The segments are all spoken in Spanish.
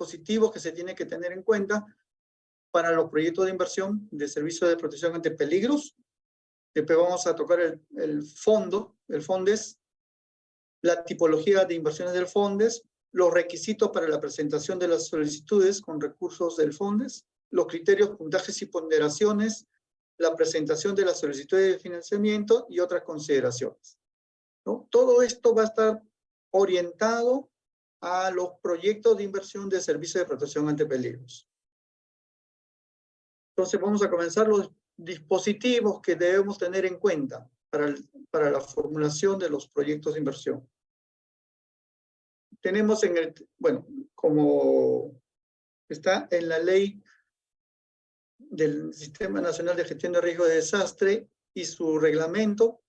dispositivos que se tienen que tener en cuenta para los proyectos de inversión de servicios de protección ante peligros. Después vamos a tocar el FONDES, la tipología de inversiones del FONDES, los requisitos para la presentación de las solicitudes con recursos del FONDES, los criterios, puntajes y ponderaciones, la presentación de las solicitudes de financiamiento y otras consideraciones, ¿no? Todo esto va a estar orientado a los proyectos de inversión de servicios de protección ante peligros. Entonces vamos a comenzar los dispositivos que debemos tener en cuenta para la formulación de los proyectos de inversión. Tenemos como está en la ley del Sistema Nacional de Gestión de Riesgo de Desastre y su reglamento,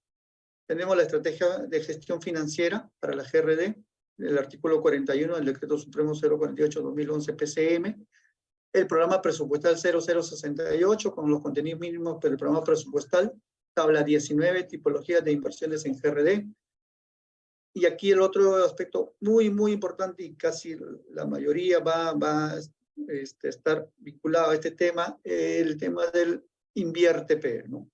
tenemos la estrategia de gestión financiera para la GRD, el artículo 41 del Decreto Supremo 048-2011 PCM, el programa presupuestal 0068 con los contenidos mínimos del programa presupuestal, tabla 19, tipologías de inversiones en GRD. Y aquí el otro aspecto muy importante, y casi la mayoría va a estar vinculado a este tema, el tema del INVIERTE, ¿no?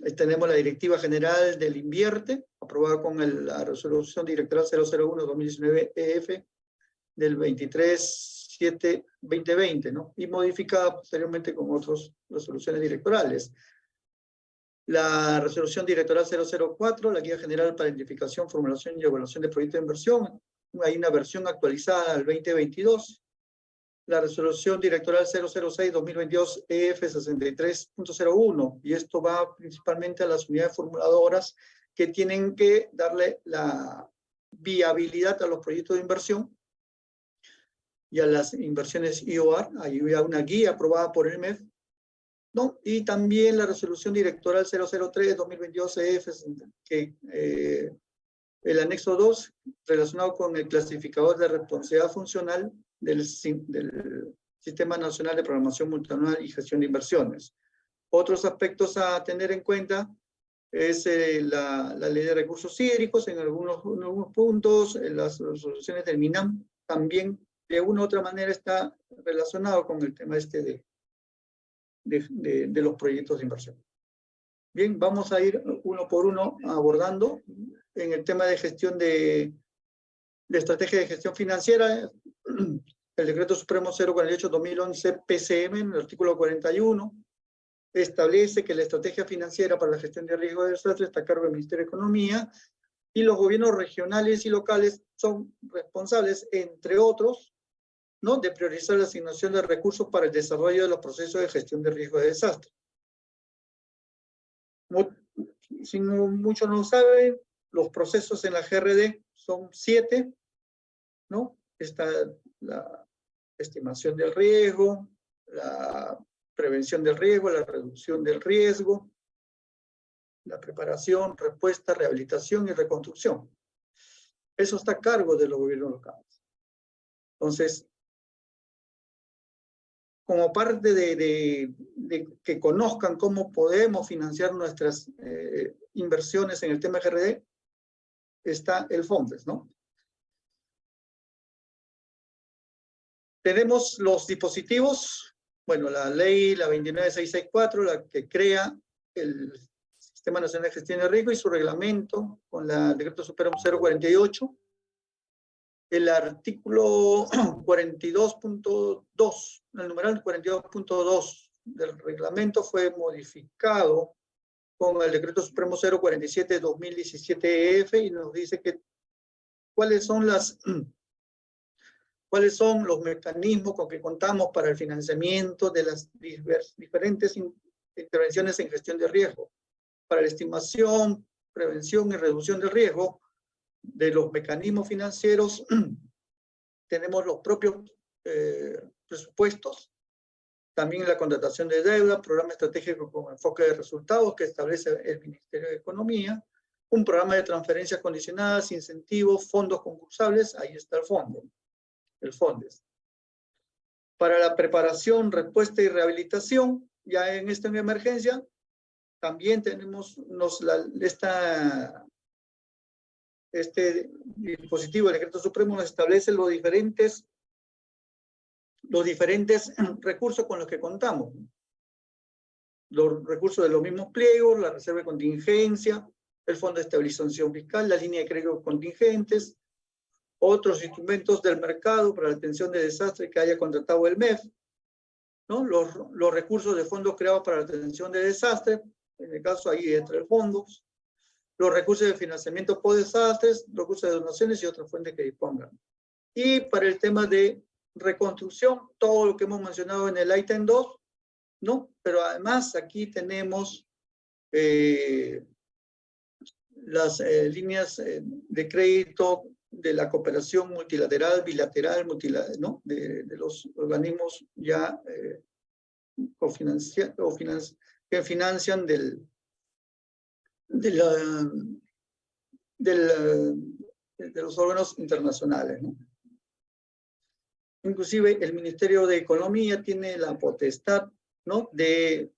Ahí tenemos la Directiva General del INVIERTE, aprobada con la Resolución Directoral 001-2019-EF del 23/7/2020, ¿no? Y modificada posteriormente con otras resoluciones directorales. La Resolución Directoral 004, la Guía General para Identificación, Formulación y Evaluación de Proyectos de Inversión. Hay una versión actualizada al 2022. La Resolución Directoral 006-2022 EF63.01, y esto va principalmente a las unidades formuladoras que tienen que darle la viabilidad a los proyectos de inversión y a las inversiones IOR. Hay una guía aprobada por el MEF, ¿no? Y también la Resolución Directoral 003-2022 EF, que el anexo 2, relacionado con el clasificador de responsabilidad funcional del Sistema Nacional de Programación Multianual y Gestión de Inversiones. Otros aspectos a tener en cuenta es la ley de recursos hídricos en algunos puntos, las resoluciones del MINAM también de una u otra manera está relacionado con el tema de los proyectos de inversión. Bien, vamos a ir uno por uno abordando en el tema de gestión de estrategia de gestión financiera. El Decreto Supremo 048-2011 PCM, en el artículo 41, establece que la estrategia financiera para la gestión de riesgo de desastre está a cargo del Ministerio de Economía y los gobiernos regionales y locales son responsables, entre otros, ¿no?, de priorizar la asignación de recursos para el desarrollo de los procesos de gestión de riesgo de desastre. Si muchos no saben, los procesos en la GRD son 7, ¿no? Está la estimación del riesgo, la prevención del riesgo, la reducción del riesgo, la preparación, respuesta, rehabilitación y reconstrucción. Eso está a cargo de los gobiernos locales. Entonces, como parte de que conozcan cómo podemos financiar nuestras inversiones en el tema GRD, está el FONDES, ¿no? Tenemos los dispositivos, bueno, la ley, la 29664, la que crea el Sistema Nacional de Gestión de Riesgo y su reglamento con el Decreto Supremo 048. El artículo 42.2, el numeral 42.2 del reglamento fue modificado con el Decreto Supremo 047-2017-EF y nos dice que cuáles son los mecanismos con que contamos para el financiamiento de las diferentes intervenciones en gestión de riesgo, para la estimación, prevención y reducción del riesgo. De los mecanismos financieros tenemos los propios presupuestos, también la contratación de deuda, programa estratégico con enfoque de resultados que establece el Ministerio de Economía, un programa de transferencias condicionadas, incentivos, fondos concursables, ahí está el FONDES. Para la preparación, respuesta y rehabilitación, ya en esta emergencia, también tenemos este dispositivo del Decreto Supremo nos establece los diferentes los diferentes recursos con los que contamos. Los recursos de los mismos pliegos, la reserva de contingencia, el Fondo de Estabilización Fiscal, la línea de crédito contingentes, otros instrumentos del mercado para la atención de desastres que haya contratado el MEF, ¿no? Los recursos de fondos creados para la atención de desastres, en el caso ahí entre fondos, los recursos de financiamiento por desastres, recursos de donaciones y otras fuentes que dispongan. Y para el tema de reconstrucción, todo lo que hemos mencionado en el ítem 2, ¿no? Pero además aquí tenemos las líneas de crédito de la cooperación multilateral, bilateral, ¿no? De los organismos ya que financian de los órganos internacionales, ¿no? Inclusive el Ministerio de Economía tiene la potestad, ¿no? De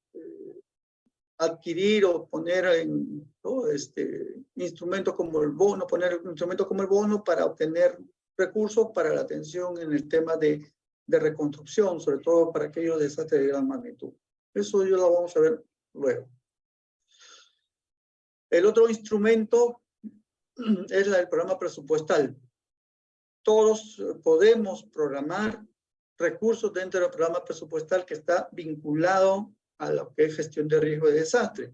adquirir o poner en, ¿no? Instrumentos como el bono, poner instrumentos como el bono para obtener recursos para la atención en el tema de reconstrucción, sobre todo para aquellos desastres de gran magnitud. Eso yo lo vamos a ver luego. El otro instrumento es el programa presupuestal. Todos podemos programar recursos dentro del programa presupuestal que está vinculado a lo que es gestión de riesgo de desastre,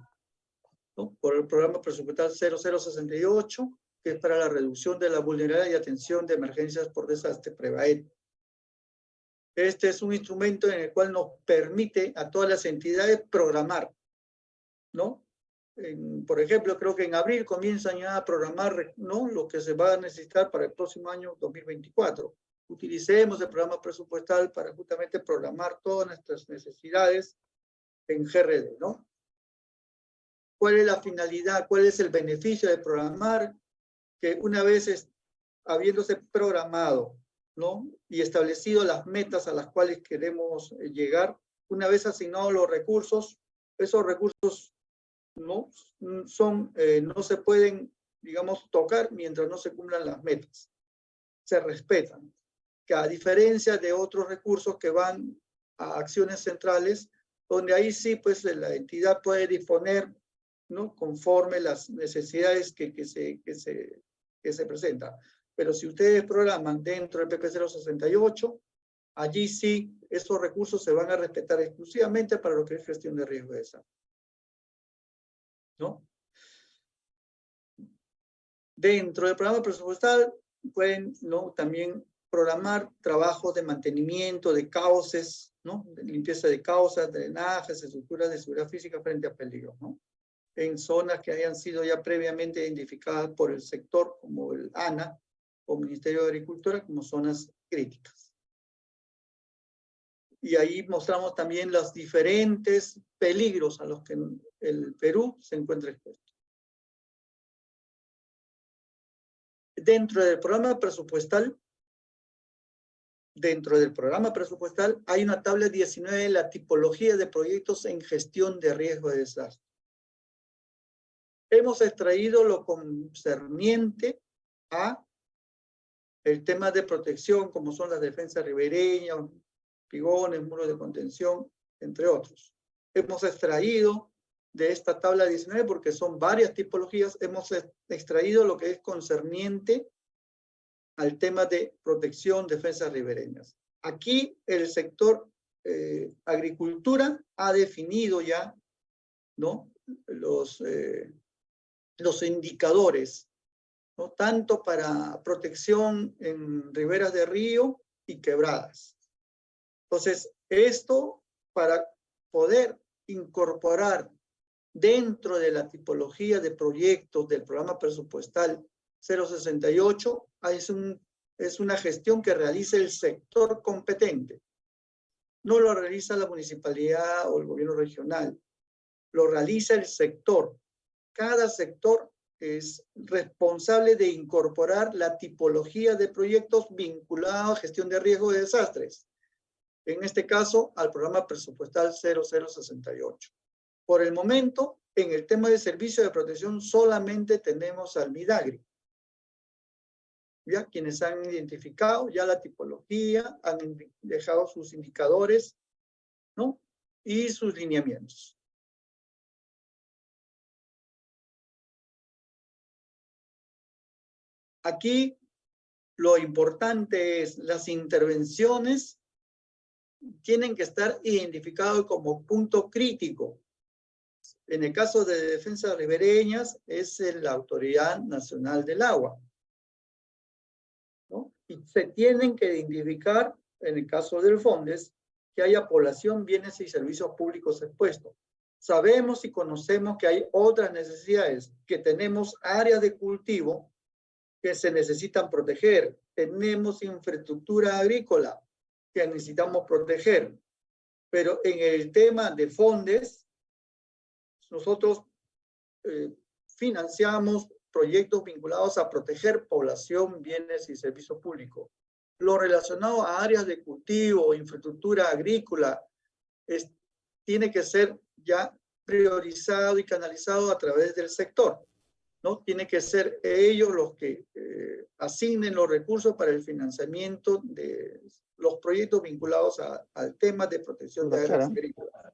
¿no? Por el programa presupuestal 0068, que es para la reducción de la vulnerabilidad y atención de emergencias por desastre, PREVAED. Este es un instrumento en el cual nos permite a todas las entidades programar, ¿no? Por ejemplo, creo que en abril comienzan ya a programar, ¿no? Lo que se va a necesitar para el próximo año 2024. Utilicemos el programa presupuestal para justamente programar todas nuestras necesidades en GRD, ¿no? ¿Cuál es la finalidad? ¿Cuál es el beneficio de programar? Que una vez habiéndose programado, ¿no? Y establecido las metas a las cuales queremos llegar, una vez asignados los recursos, esos recursos no se pueden, digamos, tocar mientras no se cumplan las metas. Se respetan. Que a diferencia de otros recursos que van a acciones centrales, donde ahí sí, pues, la entidad puede disponer, ¿no? Conforme las necesidades que se presentan. Pero si ustedes programan dentro del PP 068, allí sí, esos recursos se van a respetar exclusivamente para lo que es gestión de riesgo de desastre, ¿no? Dentro del programa presupuestal pueden, ¿no? También programar trabajos de mantenimiento de cauces, ¿no? De limpieza de causas, drenajes, estructuras de seguridad física frente a peligros, ¿no? En zonas que hayan sido ya previamente identificadas por el sector, como el ANA o Ministerio de Agricultura, como zonas críticas. Y ahí mostramos también los diferentes peligros a los que el Perú se encuentra expuesto. Dentro del programa presupuestal hay una tabla 19 de la tipología de proyectos en gestión de riesgo de desastre. Hemos extraído lo concerniente a el tema de protección, como son las defensas ribereñas, pigones, muros de contención, entre otros. Hemos extraído de esta tabla 19, porque son varias tipologías, hemos extraído lo que es concerniente al tema de protección, defensas ribereñas. Aquí el sector agricultura ha definido ya, ¿no? Los indicadores, ¿no? Tanto para protección en riberas de río y quebradas. Entonces, esto para poder incorporar dentro de la tipología de proyectos del programa presupuestal 068, es una gestión que realiza el sector competente. No lo realiza la municipalidad o el gobierno regional, lo realiza el sector. Cada sector es responsable de incorporar la tipología de proyectos vinculados a gestión de riesgo de desastres. En este caso, al programa presupuestal 0068. Por el momento, en el tema de servicio de protección, solamente tenemos al MIDAGRI. ya quienes han identificado ya la tipología, han dejado sus indicadores, ¿no? Y sus lineamientos. Aquí lo importante es las intervenciones tienen que estar identificadas como punto crítico. En el caso de defensas ribereñas es la Autoridad Nacional del Agua, ¿no? Y se tienen que identificar, en el caso del FONDES, que haya población, bienes y servicios públicos expuestos. Sabemos y conocemos que hay otras necesidades, que tenemos áreas de cultivo que se necesitan proteger, tenemos infraestructura agrícola que necesitamos proteger, pero en el tema de FONDES, nosotros financiamos proyectos vinculados a proteger población, bienes y servicios públicos. Lo relacionado a áreas de cultivo, infraestructura agrícola, tiene que ser ya priorizado y canalizado a través del sector, ¿no? Tiene que ser ellos los que asignen los recursos para el financiamiento de los proyectos vinculados al tema de protección de áreas agrícolas.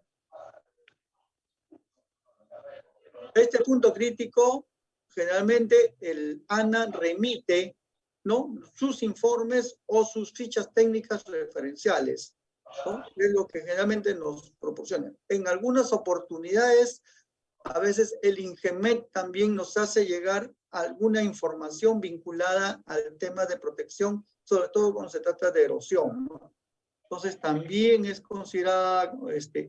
Este punto crítico, generalmente el ANA remite, ¿no?, sus informes o sus fichas técnicas referenciales, ¿no? Es lo que generalmente nos proporcionan. En algunas oportunidades, a veces el INGEMET también nos hace llegar alguna información vinculada al tema de protección, sobre todo cuando se trata de erosión, ¿no? Entonces también es considerada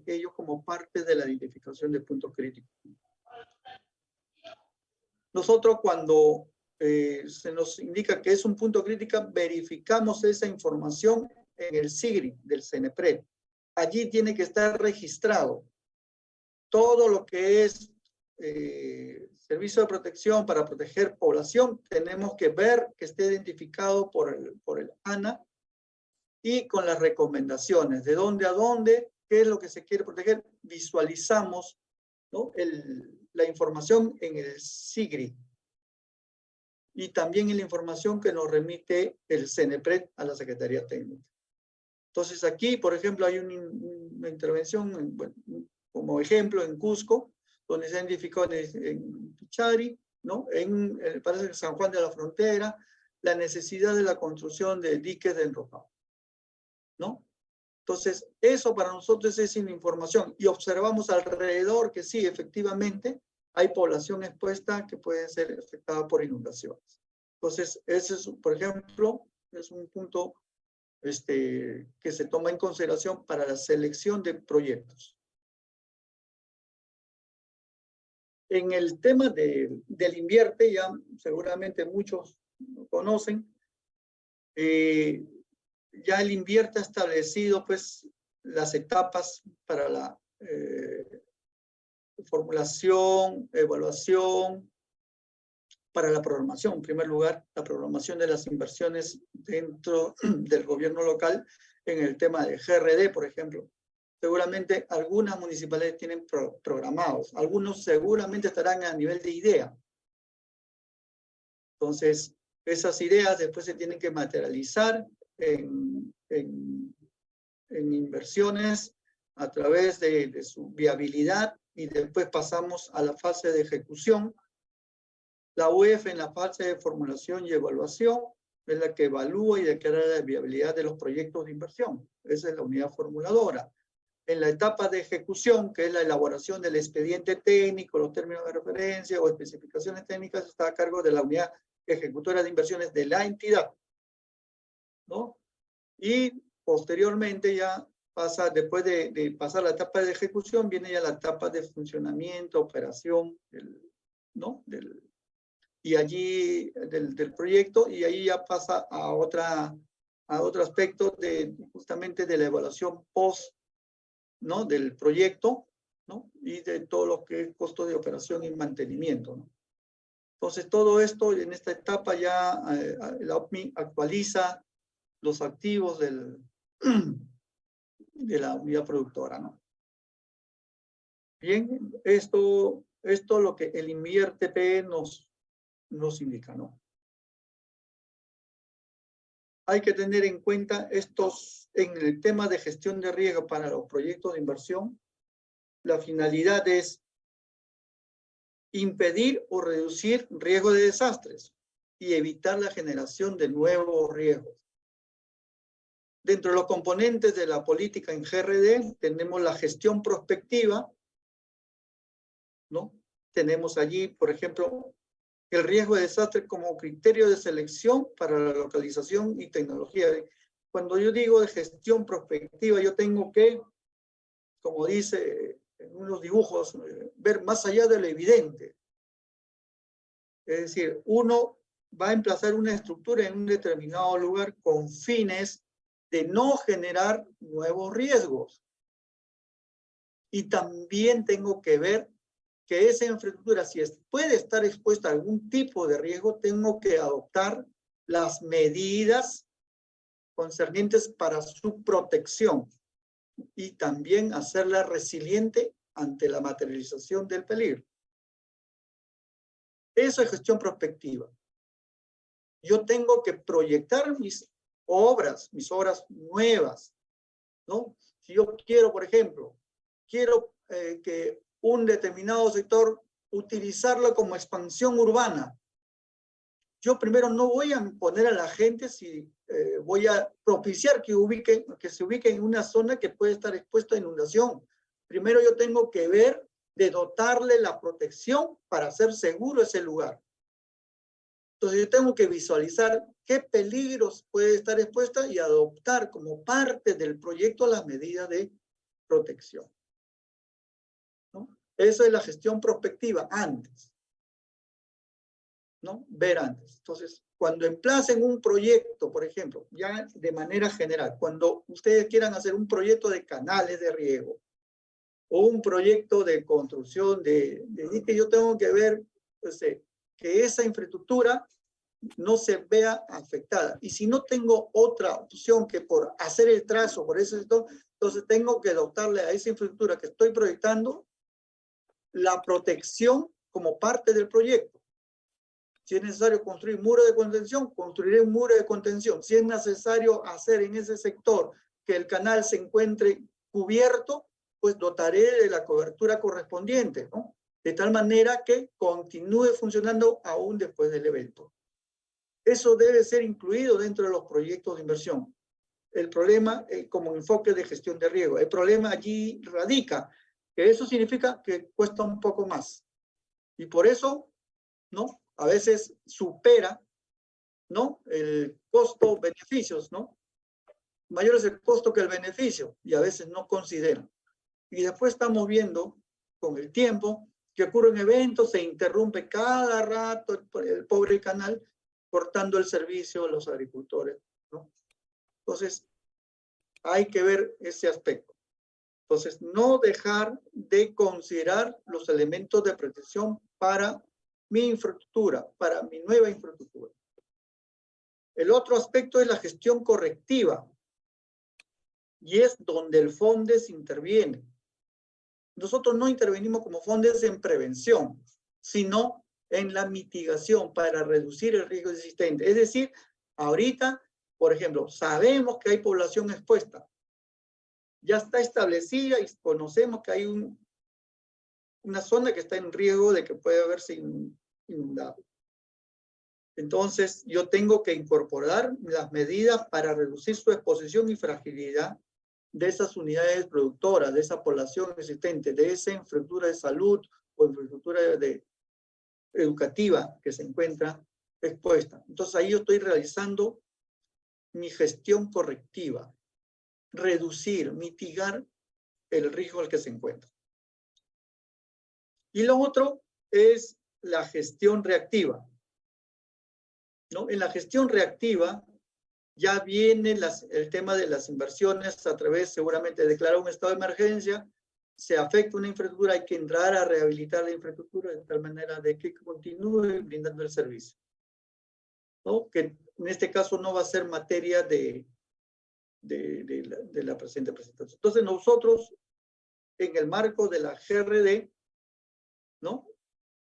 ello como parte de la identificación de punto crítico. Nosotros cuando se nos indica que es un punto crítico, verificamos esa información en el SIGRI del CENEPRED. Allí tiene que estar registrado todo lo que es servicio de protección para proteger población. Tenemos que ver que esté identificado por el ANA y con las recomendaciones de dónde a dónde, qué es lo que se quiere proteger. Visualizamos, ¿no?, la información en el SIGRI y también en la información que nos remite el CENEPRED a la Secretaría Técnica. Entonces aquí, por ejemplo, hay una intervención, bueno, como ejemplo, en Cusco, donde se ha identificado en Pichari, ¿no?, en el Palacio de San Juan de la Frontera, la necesidad de la construcción de diques de enrocado, ¿no? Entonces, eso para nosotros es una información y observamos alrededor que sí, efectivamente, hay población expuesta que puede ser afectada por inundaciones. Entonces, ese es, por ejemplo, es un punto que se toma en consideración para la selección de proyectos. En el tema del Invierte, ya seguramente muchos lo conocen, ya el Invierte ha establecido pues las etapas para la formulación, evaluación, para la programación. En primer lugar, la programación de las inversiones dentro del gobierno local en el tema de GRD, por ejemplo. Seguramente algunas municipalidades tienen programados, algunos seguramente estarán a nivel de idea. Entonces, esas ideas después se tienen que materializar en inversiones a través de su viabilidad y después pasamos a la fase de ejecución. La UEF en la fase de formulación y evaluación es la que evalúa y declara la viabilidad de los proyectos de inversión. Esa es la unidad formuladora. En la etapa de ejecución, que es la elaboración del expediente técnico, los términos de referencia o especificaciones técnicas, está a cargo de la unidad ejecutora de inversiones de la entidad, ¿no? Y posteriormente ya pasa, después de pasar la etapa de ejecución, viene ya la etapa de funcionamiento, operación, ¿no?, y allí del proyecto, y ahí ya pasa a otro aspecto justamente de la evaluación post, ¿no?, del proyecto, ¿no?, y de todo lo que es costo de operación y mantenimiento, ¿no? Entonces, todo esto en esta etapa ya la OPMI actualiza los activos de la unidad productora, ¿no? Bien, esto es lo que el Invierte nos indica, ¿no? hay que tener en cuenta en el tema de gestión de riesgo para los proyectos de inversión. La finalidad es impedir o reducir riesgo de desastres y evitar la generación de nuevos riesgos. Dentro de los componentes de la política en GRD tenemos la gestión prospectiva, ¿no? Tenemos allí, por ejemplo, el riesgo de desastre como criterio de selección para la localización y tecnología. Cuando yo digo de gestión prospectiva, yo tengo que, como dice en unos dibujos, ver más allá de lo evidente. Es decir, uno va a emplazar una estructura en un determinado lugar con fines de no generar nuevos riesgos. Y también tengo que ver que esa infraestructura, si puede estar expuesta a algún tipo de riesgo, tengo que adoptar las medidas concernientes para su protección y también hacerla resiliente ante la materialización del peligro. Eso es gestión prospectiva. Yo tengo que proyectar mis obras nuevas, ¿no? Si yo quiero, por ejemplo, que un determinado sector utilizarlo como expansión urbana, yo primero no voy a poner a la gente si voy a propiciar que se ubique en una zona que puede estar expuesta a inundación. Primero yo tengo que ver de dotarle la protección para hacer seguro ese lugar. Entonces yo tengo que visualizar qué peligros puede estar expuesta y adoptar como parte del proyecto las medidas de protección, ¿no? Eso es la gestión prospectiva antes, ¿no? Ver antes. Entonces, cuando emplacen un proyecto, por ejemplo, ya de manera general, cuando ustedes quieran hacer un proyecto de canales de riego o un proyecto de construcción de dique, yo tengo que ver que esa infraestructura no se vea afectada. Y si no tengo otra opción que por hacer el trazo por ese sector, entonces tengo que dotarle a esa infraestructura que estoy proyectando la protección como parte del proyecto. Si es necesario construir muro de contención, construiré un muro de contención. Si es necesario hacer en ese sector que el canal se encuentre cubierto, pues dotaré de la cobertura correspondiente, ¿no? De tal manera que continúe funcionando aún después del evento. Eso debe ser incluido dentro de los proyectos de inversión. El problema, como enfoque de gestión de riesgo, el problema allí radica, que eso significa que cuesta un poco más. Y por eso, ¿no? A veces supera, ¿no? El costo-beneficios, ¿no? Mayor es el costo que el beneficio, y a veces no consideran. Y después estamos viendo, con el tiempo, que ocurren eventos, se interrumpe cada rato el pobre canal, cortando el servicio a los agricultores, ¿no? Entonces, hay que ver ese aspecto. Entonces, no dejar de considerar los elementos de protección para mi infraestructura, para mi nueva infraestructura. El otro aspecto es la gestión correctiva, y es donde el FONDES interviene. Nosotros no intervenimos como FONDES en prevención, sino en la mitigación para reducir el riesgo existente. Es decir, ahorita, por ejemplo, sabemos que hay población expuesta. Ya está establecida y conocemos que hay una zona que está en riesgo de que puede haberse inundado. Entonces, yo tengo que incorporar las medidas para reducir su exposición y fragilidad de esas unidades productoras, de esa población existente, de esa infraestructura de salud o infraestructura educativa que se encuentra expuesta. Entonces, ahí yo estoy realizando mi gestión correctiva, reducir, mitigar el riesgo al que se encuentra. Y lo otro es la gestión reactiva, ¿no? En la gestión reactiva ya viene el tema de las inversiones a través, seguramente, de declarar un estado de emergencia, se afecta una infraestructura, hay que entrar a rehabilitar la infraestructura de tal manera de que continúe brindando el servicio, ¿no? Que en este caso no va a ser materia de la presente presentación. Entonces nosotros, en el marco de la GRD, ¿no?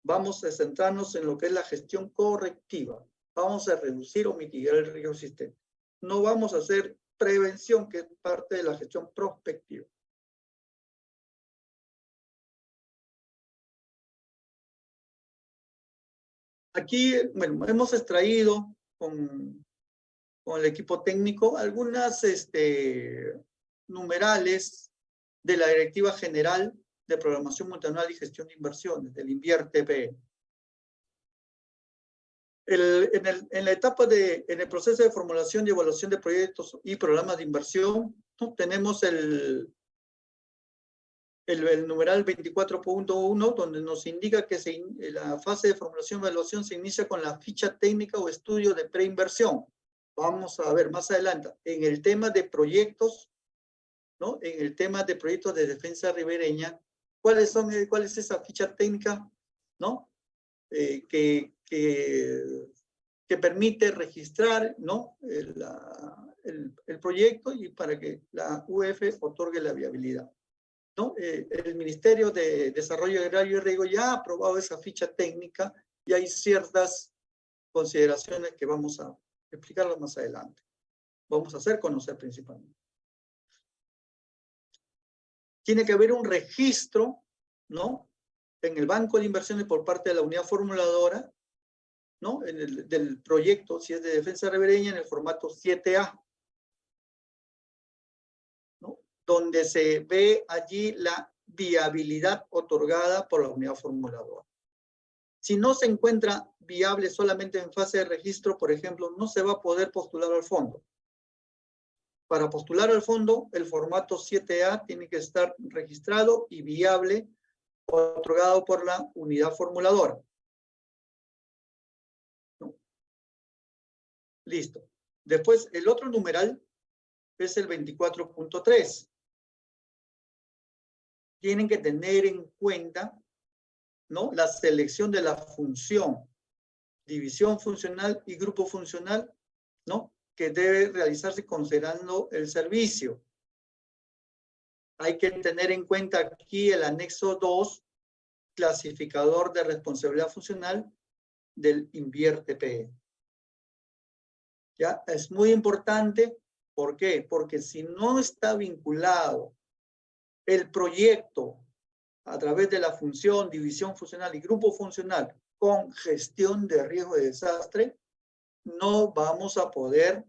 Vamos a centrarnos en lo que es la gestión correctiva. Vamos a reducir o mitigar el riesgo existente. No vamos a hacer prevención, que es parte de la gestión prospectiva. Aquí, bueno, hemos extraído con el equipo técnico algunas numerales de la Directiva General de Programación Multianual y Gestión de Inversiones, del INVIER-TPE. En la etapa en el proceso de formulación y evaluación de proyectos y programas de inversión, ¿no? Tenemos el numeral 24.1, donde nos indica que la fase de formulación y evaluación se inicia con la ficha técnica o estudio de preinversión. Vamos a ver más adelante, en el tema de proyectos, ¿no? En el tema de proyectos de defensa ribereña, ¿cuál es esa ficha técnica, ¿no? Que permite registrar, ¿no? el proyecto y para que la UF otorgue la viabilidad, ¿no? El Ministerio de Desarrollo Agrario y Riego ya ha aprobado esa ficha técnica y hay ciertas consideraciones que vamos a explicarlas más adelante. Vamos a hacer conocer principalmente. Tiene que haber un registro, ¿no? En el banco de inversiones por parte de la unidad formuladora, ¿no? Del proyecto, si es de defensa ribereña, en el formato 7A, ¿no? Donde se ve allí la viabilidad otorgada por la unidad formuladora. Si no se encuentra viable solamente en fase de registro, por ejemplo, no se va a poder postular al fondo. Para postular al fondo, el formato 7A tiene que estar registrado y viable, otorgado por la unidad formuladora. ¿No? Listo. Después, el otro numeral es el 24.3. Tienen que tener en cuenta, ¿no? La selección de la función, división funcional y grupo funcional, ¿no? Que debe realizarse considerando el servicio. Hay que tener en cuenta aquí el anexo 2, clasificador de responsabilidad funcional del INVIER-TPE. ¿Ya? Es muy importante. ¿Por qué? Porque si no está vinculado el proyecto a través de la función, división funcional y grupo funcional con gestión de riesgo de desastre, no vamos a poder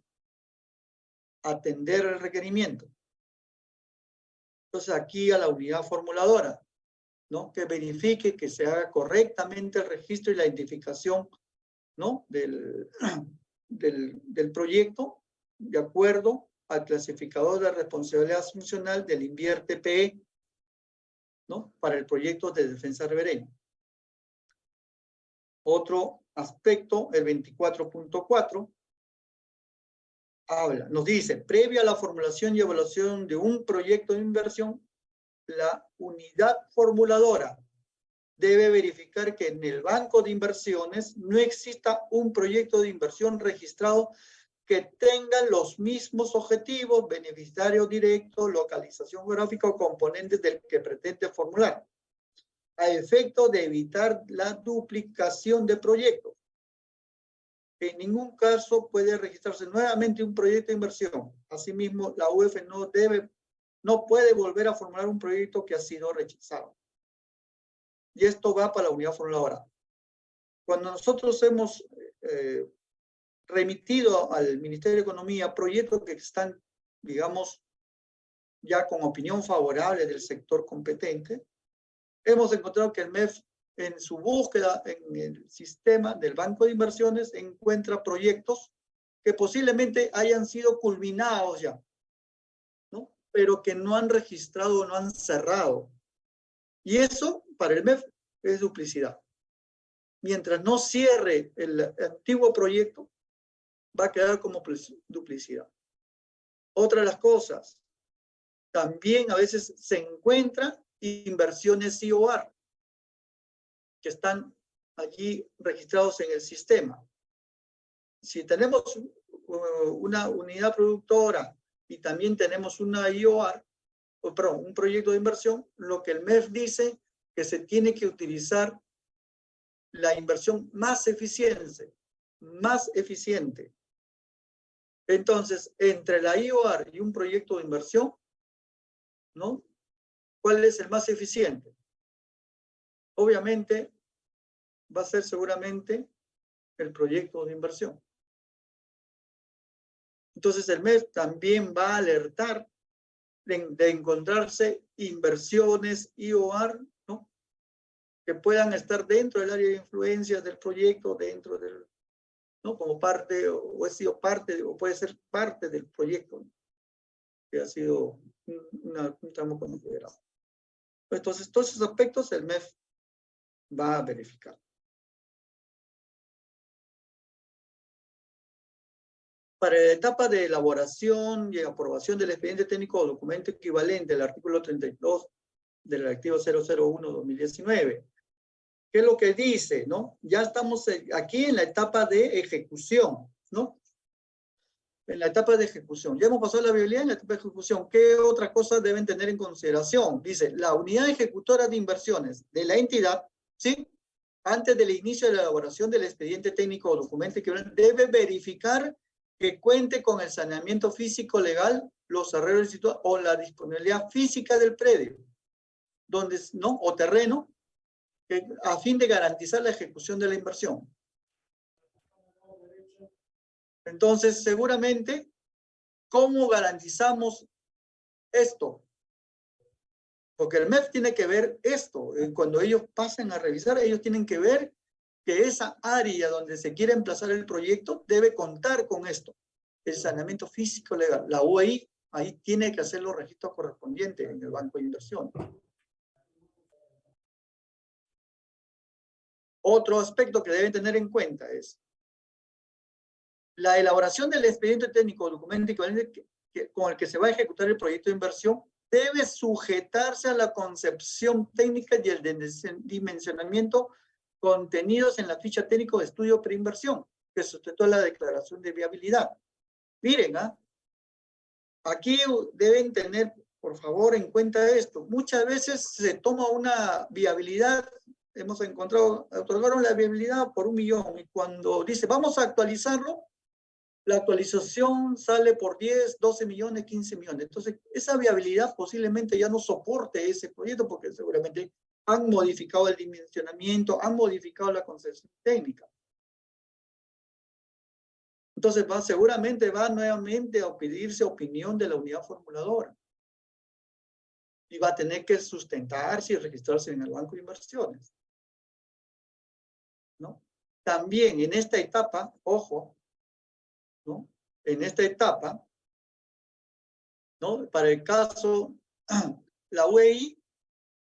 atender el requerimiento. Entonces aquí a la unidad formuladora, ¿no? Que verifique que se haga correctamente el registro y la identificación, ¿no? del proyecto de acuerdo al clasificador de responsabilidad funcional del INVIER-TPE, ¿no? Para el proyecto de defensa ribereña. Otro aspecto, el 24.4, nos dice, previo a la formulación y evaluación de un proyecto de inversión, la unidad formuladora debe verificar que en el banco de inversiones no exista un proyecto de inversión registrado que tenga los mismos objetivos, beneficiario directo, localización geográfica o componentes del que pretende formular, a efecto de evitar la duplicación de proyectos. En ningún caso puede registrarse nuevamente un proyecto de inversión. Asimismo, la UF no puede volver a formular un proyecto que ha sido rechazado. Y esto va para la unidad formuladora. Cuando nosotros hemos remitido al Ministerio de Economía proyectos que están, digamos, ya con opinión favorable del sector competente, hemos encontrado que el MEF, en su búsqueda en el sistema del Banco de Inversiones, encuentra proyectos que posiblemente hayan sido culminados ya, ¿no? Pero que no han registrado o no han cerrado. Y eso, para el MEF, es duplicidad. Mientras no cierre el antiguo proyecto, va a quedar como duplicidad. Otra de las cosas, también a veces se encuentran inversiones IOR que están allí registrados en el sistema. Si tenemos una unidad productora y también tenemos una IOR, un proyecto de inversión, lo que el MEF dice que se tiene que utilizar la inversión más eficiente, Entonces, entre la IOR y un proyecto de inversión, ¿no? ¿Cuál es el más eficiente? Obviamente, va a ser seguramente el proyecto de inversión. Entonces, el MEF también va a alertar de encontrarse inversiones IOR, ¿no? Que puedan estar dentro del área de influencia del proyecto, dentro del, ¿no? Como parte, o ha sido parte, o puede ser parte del proyecto, ¿no? Que ha sido un tramo considerado. Entonces, todos esos aspectos el MEF va a verificar. Para la etapa de elaboración y aprobación del expediente técnico o documento equivalente al artículo 32 de la Directiva 001/2019, ¿qué es lo que dice, no? Ya estamos aquí en la etapa de ejecución, ¿no? En la etapa de ejecución. Ya hemos pasado la viabilidad en la etapa de ejecución. ¿Qué otras cosas deben tener en consideración? Dice, la unidad ejecutora de inversiones de la entidad, ¿sí? Antes del inicio de la elaboración del expediente técnico o documento equivalente, debe verificar que cuente con el saneamiento físico legal, los arreglos o la disponibilidad física del predio, donde, ¿no? O terreno, a fin de garantizar la ejecución de la inversión. Entonces, seguramente, ¿cómo garantizamos esto? Porque el MEF tiene que ver esto. Cuando ellos pasen a revisar, ellos tienen que ver que esa área donde se quiere emplazar el proyecto debe contar con esto, el saneamiento físico legal. La UEI ahí tiene que hacer los registros correspondientes en el banco de inversión. Otro aspecto que deben tener en cuenta es la elaboración del expediente técnico o documento equivalente con el que se va a ejecutar el proyecto de inversión debe sujetarse a la concepción técnica y el dimensionamiento contenidos en la ficha técnico de estudio preinversión, que sujetó a la declaración de viabilidad. Miren, aquí deben tener, por favor, en cuenta esto. Muchas veces se toma una viabilidad, hemos encontrado, otorgaron la viabilidad por 1 millón, y cuando dice, vamos a actualizarlo, la actualización sale por 10, 12 millones, 15 millones. Entonces, esa viabilidad posiblemente ya no soporte ese proyecto porque seguramente han modificado el dimensionamiento, han modificado la concepción técnica. Entonces, seguramente va nuevamente a pedirse opinión de la unidad formuladora. Y va a tener que sustentarse y registrarse en el banco de inversiones, ¿no? También en esta etapa, ojo, ¿no? En esta etapa, ¿no? Para el caso, la UEI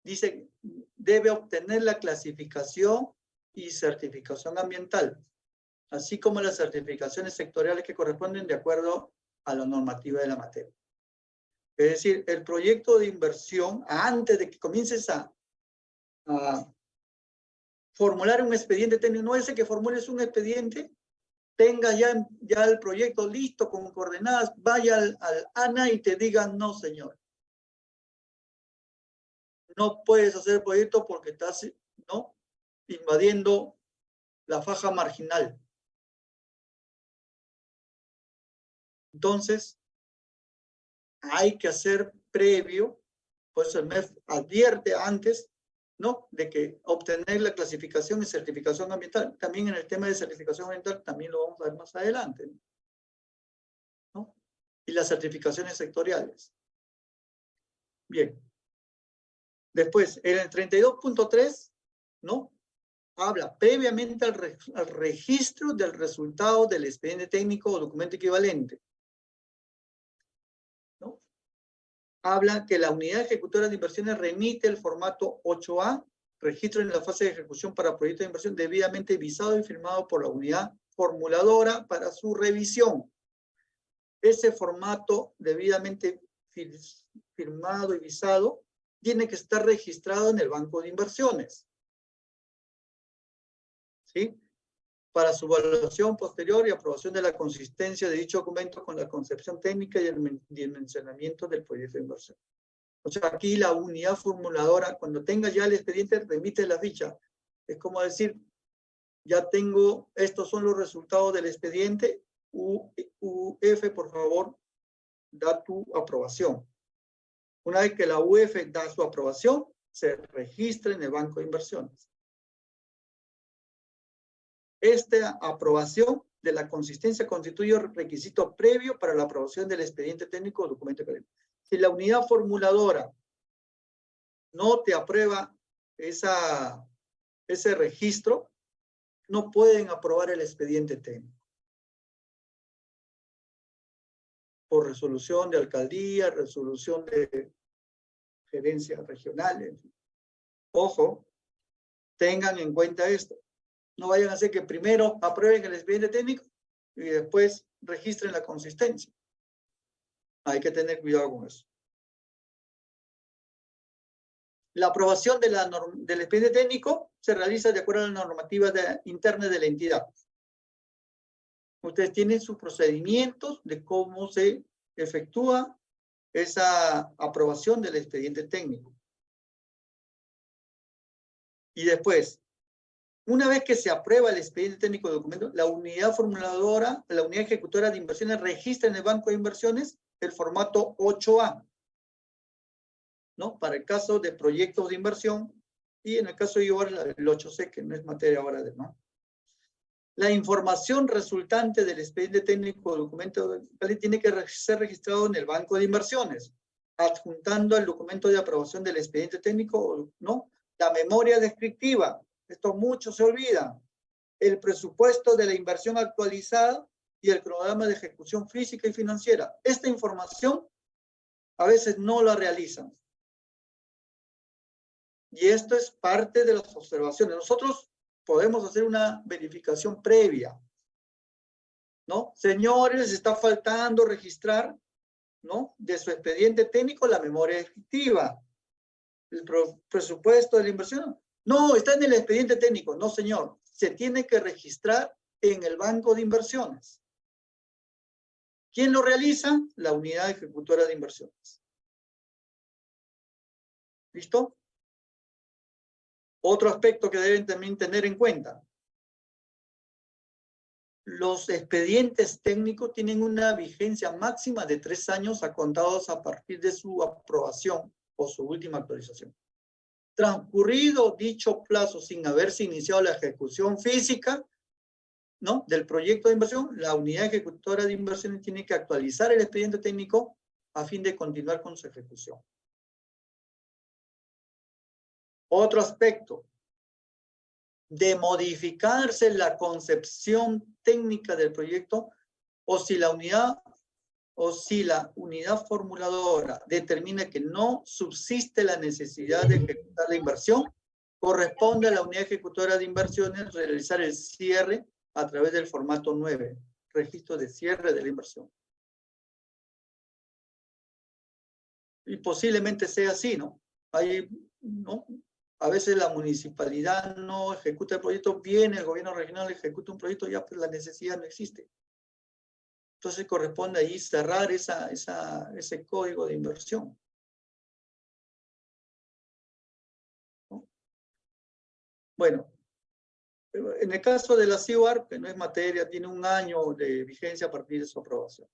dice, debe obtener la clasificación y certificación ambiental, así como las certificaciones sectoriales que corresponden de acuerdo a la normativa de la materia. Es decir, el proyecto de inversión, antes de que comiences a formular un expediente técnico, no es que formules un expediente, tenga ya el proyecto listo con coordenadas, vaya al ANA y te digan, no, señor. No puedes hacer el proyecto porque estás, ¿no?, invadiendo la faja marginal. Entonces, hay que hacer previo, por eso el MEF advierte antes, ¿no?, de que obtener la clasificación y certificación ambiental. También en el tema de certificación ambiental, también lo vamos a ver más adelante, ¿no? Y las certificaciones sectoriales. Bien. Después, en el 32.3, ¿no?, habla previamente al registro del resultado del expediente técnico o documento equivalente, ¿no? Habla que la unidad ejecutora de inversiones remite el formato 8A, registro en la fase de ejecución para proyectos de inversión debidamente visado y firmado por la unidad formuladora para su revisión. Ese formato debidamente firmado y visado tiene que estar registrado en el banco de inversiones, ¿sí?, para su valoración posterior y aprobación de la consistencia de dicho documento con la concepción técnica y el dimensionamiento del proyecto de inversión. O sea, aquí la unidad formuladora, cuando tenga ya el expediente, remite la ficha. Es como decir, ya tengo, estos son los resultados del expediente, UF, por favor, da tu aprobación. Una vez que la UF da su aprobación, se registra en el banco de inversiones. Esta aprobación de la consistencia constituye requisito previo para la aprobación del expediente técnico o documento académico. Si la unidad formuladora no te aprueba ese registro, no pueden aprobar el expediente técnico. Por resolución de alcaldía, resolución de gerencias regionales. Ojo, tengan en cuenta esto. No vayan a hacer que primero aprueben el expediente técnico y después registren la consistencia. Hay que tener cuidado con eso. La aprobación del expediente técnico se realiza de acuerdo a la normativa interna de la entidad. Ustedes tienen sus procedimientos de cómo se efectúa esa aprobación del expediente técnico. Y después, una vez que se aprueba el expediente técnico de documento, la unidad formuladora, la unidad ejecutora de inversiones registra en el banco de inversiones el formato 8A, ¿no? Para el caso de proyectos de inversión y en el caso de IOR, el 8C, que no es materia ahora de, ¿no? La información resultante del expediente técnico o documento tiene que ser registrado en el banco de inversiones, adjuntando al documento de aprobación del expediente técnico, ¿no? La memoria descriptiva, esto mucho se olvida, el presupuesto de la inversión actualizada y el cronograma de ejecución física y financiera. Esta información a veces no la realizan. Y esto es parte de las observaciones. Nosotros podemos hacer una verificación previa, ¿no? Señores, les está faltando registrar, ¿no? De su expediente técnico la memoria descriptiva, el presupuesto de la inversión. No, está en el expediente técnico. No, señor. Se tiene que registrar en el banco de inversiones. ¿Quién lo realiza? La unidad ejecutora de inversiones. ¿Listo? Otro aspecto que deben también tener en cuenta. Los expedientes técnicos tienen una vigencia máxima de 3 años a contados a partir de su aprobación o su última actualización. Transcurrido dicho plazo sin haberse iniciado la ejecución física, ¿no? Del proyecto de inversión, la unidad ejecutora de inversiones tiene que actualizar el expediente técnico a fin de continuar con su ejecución. Otro aspecto, de modificarse la concepción técnica del proyecto o si la unidad formuladora determina que no subsiste la necesidad de ejecutar la inversión, corresponde a la unidad ejecutora de inversiones realizar el cierre a través del formato 9, registro de cierre de la inversión. Y posiblemente sea así, ¿no? ¿no? A veces la municipalidad no ejecuta el proyecto, viene el gobierno regional, ejecuta un proyecto, ya pues la necesidad no existe. Entonces corresponde ahí cerrar ese código de inversión, ¿no? Bueno, en el caso de la CIUAR, que no es materia, tiene 1 año de vigencia a partir de su aprobación.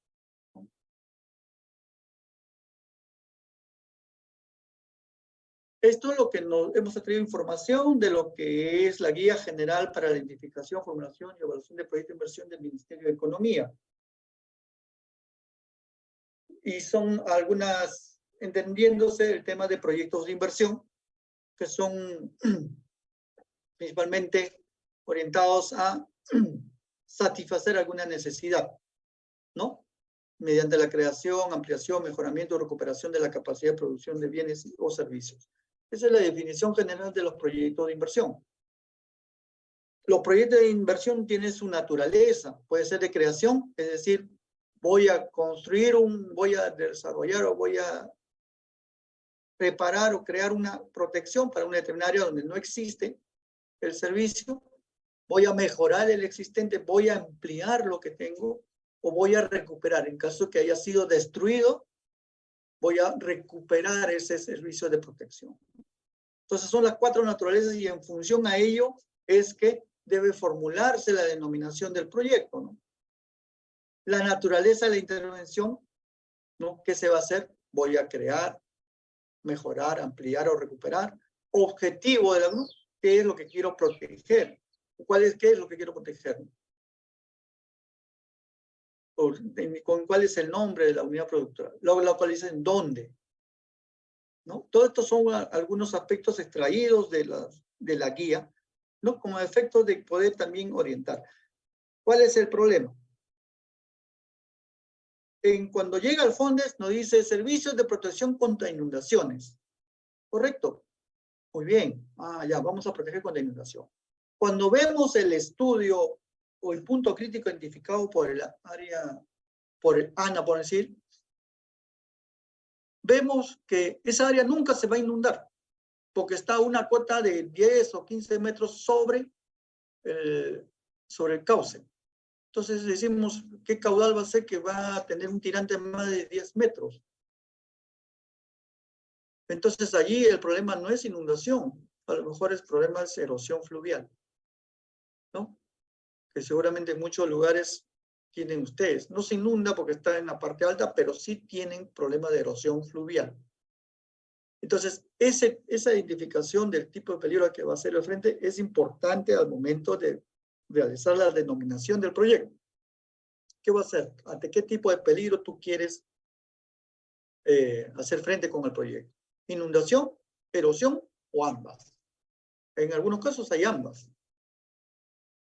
Esto es lo que hemos traído información de lo que es la Guía General para la Identificación, Formulación y Evaluación de Proyectos de Inversión del Ministerio de Economía. Y son algunas, entendiéndose el tema de proyectos de inversión, que son principalmente orientados a satisfacer alguna necesidad, ¿no? Mediante la creación, ampliación, mejoramiento o recuperación de la capacidad de producción de bienes o servicios. Esa es la definición general de los proyectos de inversión. Los proyectos de inversión tienen su naturaleza. Puede ser de creación, es decir, voy a construir voy a desarrollar o voy a preparar o crear una protección para una determinada área donde no existe el servicio. Voy a mejorar el existente, voy a ampliar lo que tengo o voy a recuperar. En caso que haya sido destruido, voy a recuperar ese servicio de protección. Entonces son las 4 naturalezas y en función a ello es que debe formularse la denominación del proyecto, ¿no? La naturaleza de la intervención, ¿no? ¿Qué se va a hacer? Voy a crear, mejorar, ampliar o recuperar. Objetivo de la, ¿no? ¿Qué es lo que quiero proteger? ¿Qué es lo que quiero proteger? ¿Cuál es el nombre de la unidad productora? Lo localizan dónde, ¿no? Todo esto son algunos aspectos extraídos de la guía, ¿no? Como efecto de poder también orientar. ¿Cuál es el problema? Cuando llega al FONDES nos dice servicios de protección contra inundaciones. ¿Correcto? Muy bien. Ya, vamos a proteger contra inundación. Cuando vemos el estudio o el punto crítico identificado por el área, por el ANA, por decir, vemos que esa área nunca se va a inundar, porque está a una cota de 10 o 15 metros sobre el cauce. Entonces decimos, ¿qué caudal va a ser que va a tener un tirante de más de 10 metros? Entonces allí el problema no es inundación, a lo mejor el problema es erosión fluvial, ¿no? Que seguramente en muchos lugares tienen ustedes. No se inunda porque está en la parte alta, pero sí tienen problema de erosión fluvial. Entonces, esa identificación del tipo de peligro que va a ser el frente es importante al momento de realizar la denominación del proyecto. ¿Qué va a hacer? ¿Ante qué tipo de peligro tú quieres hacer frente con el proyecto? ¿Inundación, erosión o ambas? En algunos casos hay ambas.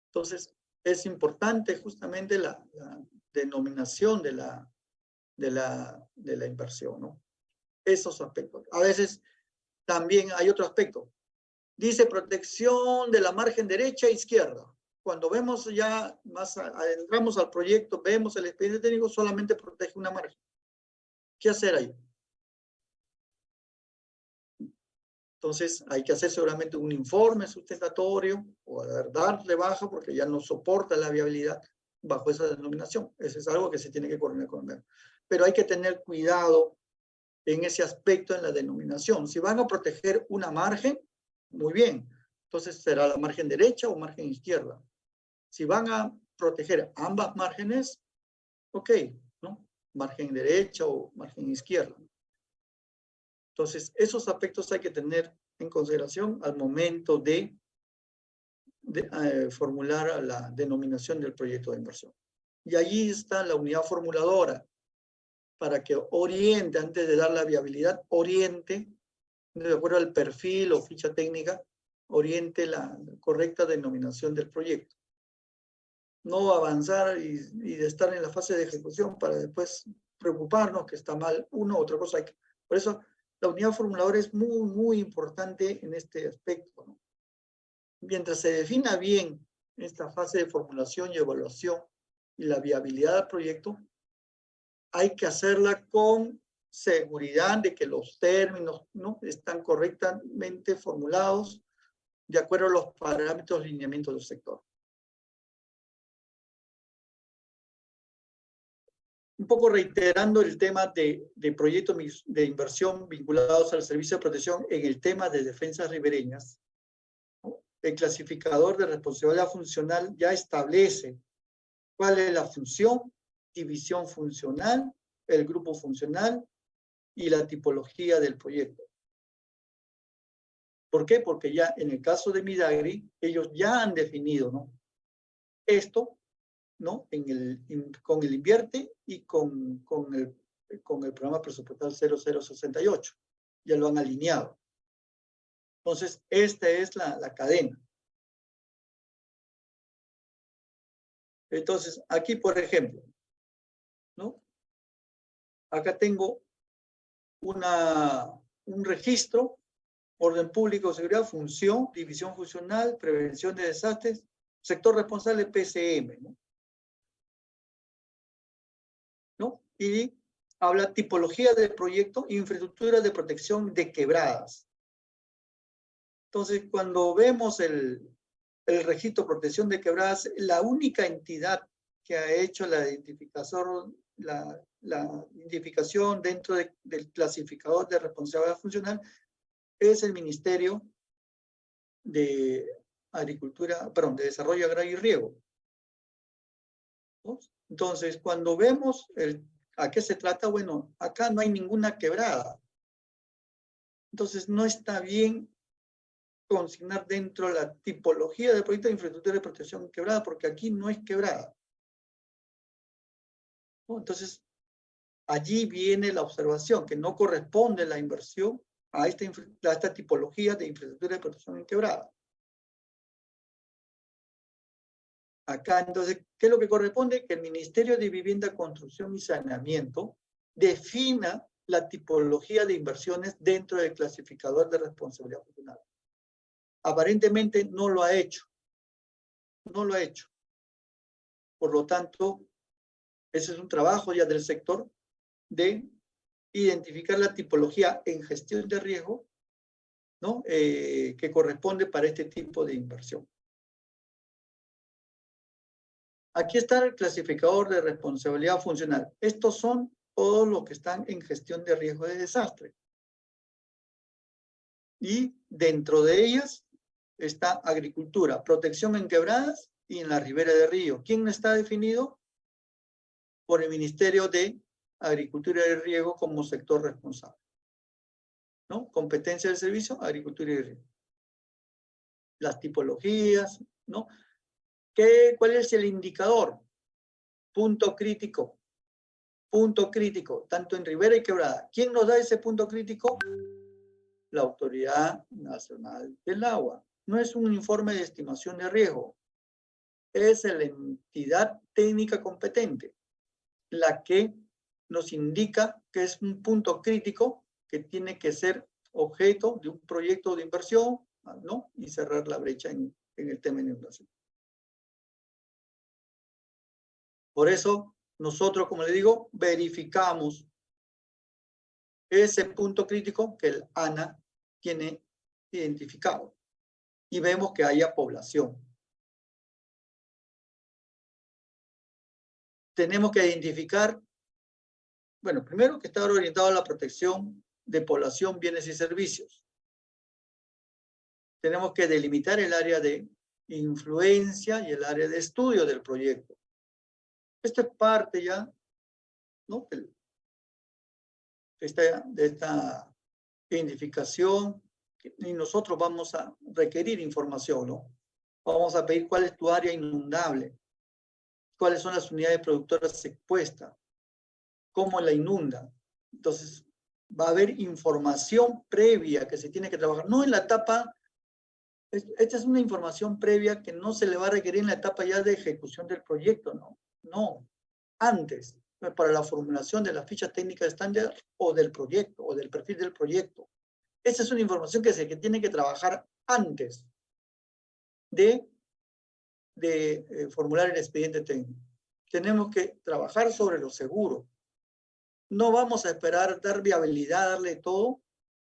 Entonces, es importante justamente la denominación de la inversión, ¿no? Esos aspectos. A veces también hay otro aspecto. Dice protección de la margen derecha e izquierda. Cuando vemos ya más adentramos al proyecto, vemos el expediente técnico, solamente protege una margen. ¿Qué hacer ahí? Entonces hay que hacer seguramente un informe sustentatorio o darle baja porque ya no soporta la viabilidad bajo esa denominación. Eso es algo que se tiene que coordinar con el gobierno. Pero hay que tener cuidado en ese aspecto en la denominación. Si van a proteger una margen, muy bien. Entonces será la margen derecha o margen izquierda. Si van a proteger ambas márgenes, ok, ¿no? Margen derecha o margen izquierda. Entonces, esos aspectos hay que tener en consideración al momento de formular la denominación del proyecto de inversión. Y allí está la unidad formuladora para que oriente, antes de dar la viabilidad, oriente, de acuerdo al perfil o ficha técnica, oriente la correcta denominación del proyecto. No avanzar y de estar en la fase de ejecución para después preocuparnos que está mal uno u otra cosa. Por eso la unidad formuladora es muy, muy importante en este aspecto, ¿no? Mientras se defina bien esta fase de formulación y evaluación y la viabilidad del proyecto, hay que hacerla con seguridad de que los términos, ¿no?, están correctamente formulados de acuerdo a los parámetros de lineamiento del sector. Un poco reiterando el tema de proyectos de inversión vinculados al servicio de protección en el tema de defensas ribereñas, ¿no? El clasificador de responsabilidad funcional ya establece cuál es la función, división funcional, el grupo funcional y la tipología del proyecto. ¿Por qué? Porque ya en el caso de Midagri, ellos ya han definido, ¿no?, esto, ¿no?, con el invierte y con el programa presupuestal 0068. Ya lo han alineado. Entonces, esta es la cadena. Entonces, aquí, por ejemplo, ¿no?, acá tengo un registro, orden público, seguridad, función, división funcional, prevención de desastres, sector responsable PCM, ¿no? Y habla tipología del proyecto, infraestructura de protección de quebradas. Entonces, cuando vemos el registro de protección de quebradas, la única entidad que ha hecho la identificación dentro del clasificador de responsabilidad funcional es el Ministerio de Agricultura, perdón, de Desarrollo Agrario y Riego, ¿no? Entonces, cuando vemos a qué se trata, bueno, acá no hay ninguna quebrada. Entonces, no está bien consignar dentro de la tipología del proyecto de infraestructura de protección quebrada, porque aquí no es quebrada, ¿no? Entonces, allí viene la observación, que no corresponde la inversión a esta tipología de infraestructura de protección en quebrada. Acá, entonces, ¿qué es lo que corresponde? Que el Ministerio de Vivienda, Construcción y Saneamiento defina la tipología de inversiones dentro del clasificador de responsabilidad funcional. Aparentemente no lo ha hecho. No lo ha hecho. Por lo tanto, ese es un trabajo ya del sector de identificar la tipología en gestión de riesgo, ¿no? Que corresponde para este tipo de inversión. Aquí está el clasificador de responsabilidad funcional. Estos son todos los que están en gestión de riesgo de desastre. Y dentro de ellas está agricultura, protección en quebradas y en la ribera de río. ¿Quién está definido? Por el Ministerio de Agricultura y Riego como sector responsable, ¿no? Competencia del servicio, agricultura y riego. Las tipologías, ¿no? ¿Cuál es el indicador? Punto crítico. Punto crítico, tanto en ribera y quebrada. ¿Quién nos da ese punto crítico? La Autoridad Nacional del Agua. No es un informe de estimación de riesgo. Es la entidad técnica competente la que nos indica que es un punto crítico que tiene que ser objeto de un proyecto de inversión, ¿no? Y cerrar la brecha en el tema de inundación. Por eso, nosotros, como le digo, verificamos ese punto crítico que el ANA tiene identificado y vemos que haya población. Tenemos que identificar, bueno, primero que estar orientado a la protección de población, bienes y servicios. Tenemos que delimitar el área de influencia y el área de estudio del proyecto. Esto es parte ya, ¿no? de esta identificación, y nosotros vamos a requerir información, ¿no? Vamos a pedir cuál es tu área inundable, cuáles son las unidades productoras expuestas, cómo la inunda. Entonces, va a haber información previa que se tiene que trabajar, no en la etapa. Esta es una información previa que no se le va a requerir en la etapa ya de ejecución del proyecto, ¿no? No, antes, para la formulación de la ficha técnica estándar o del proyecto, o del perfil del proyecto. Esa es una información que tiene que trabajar antes de formular el expediente técnico. Tenemos que trabajar sobre lo seguro. No vamos a esperar dar viabilidad, darle todo,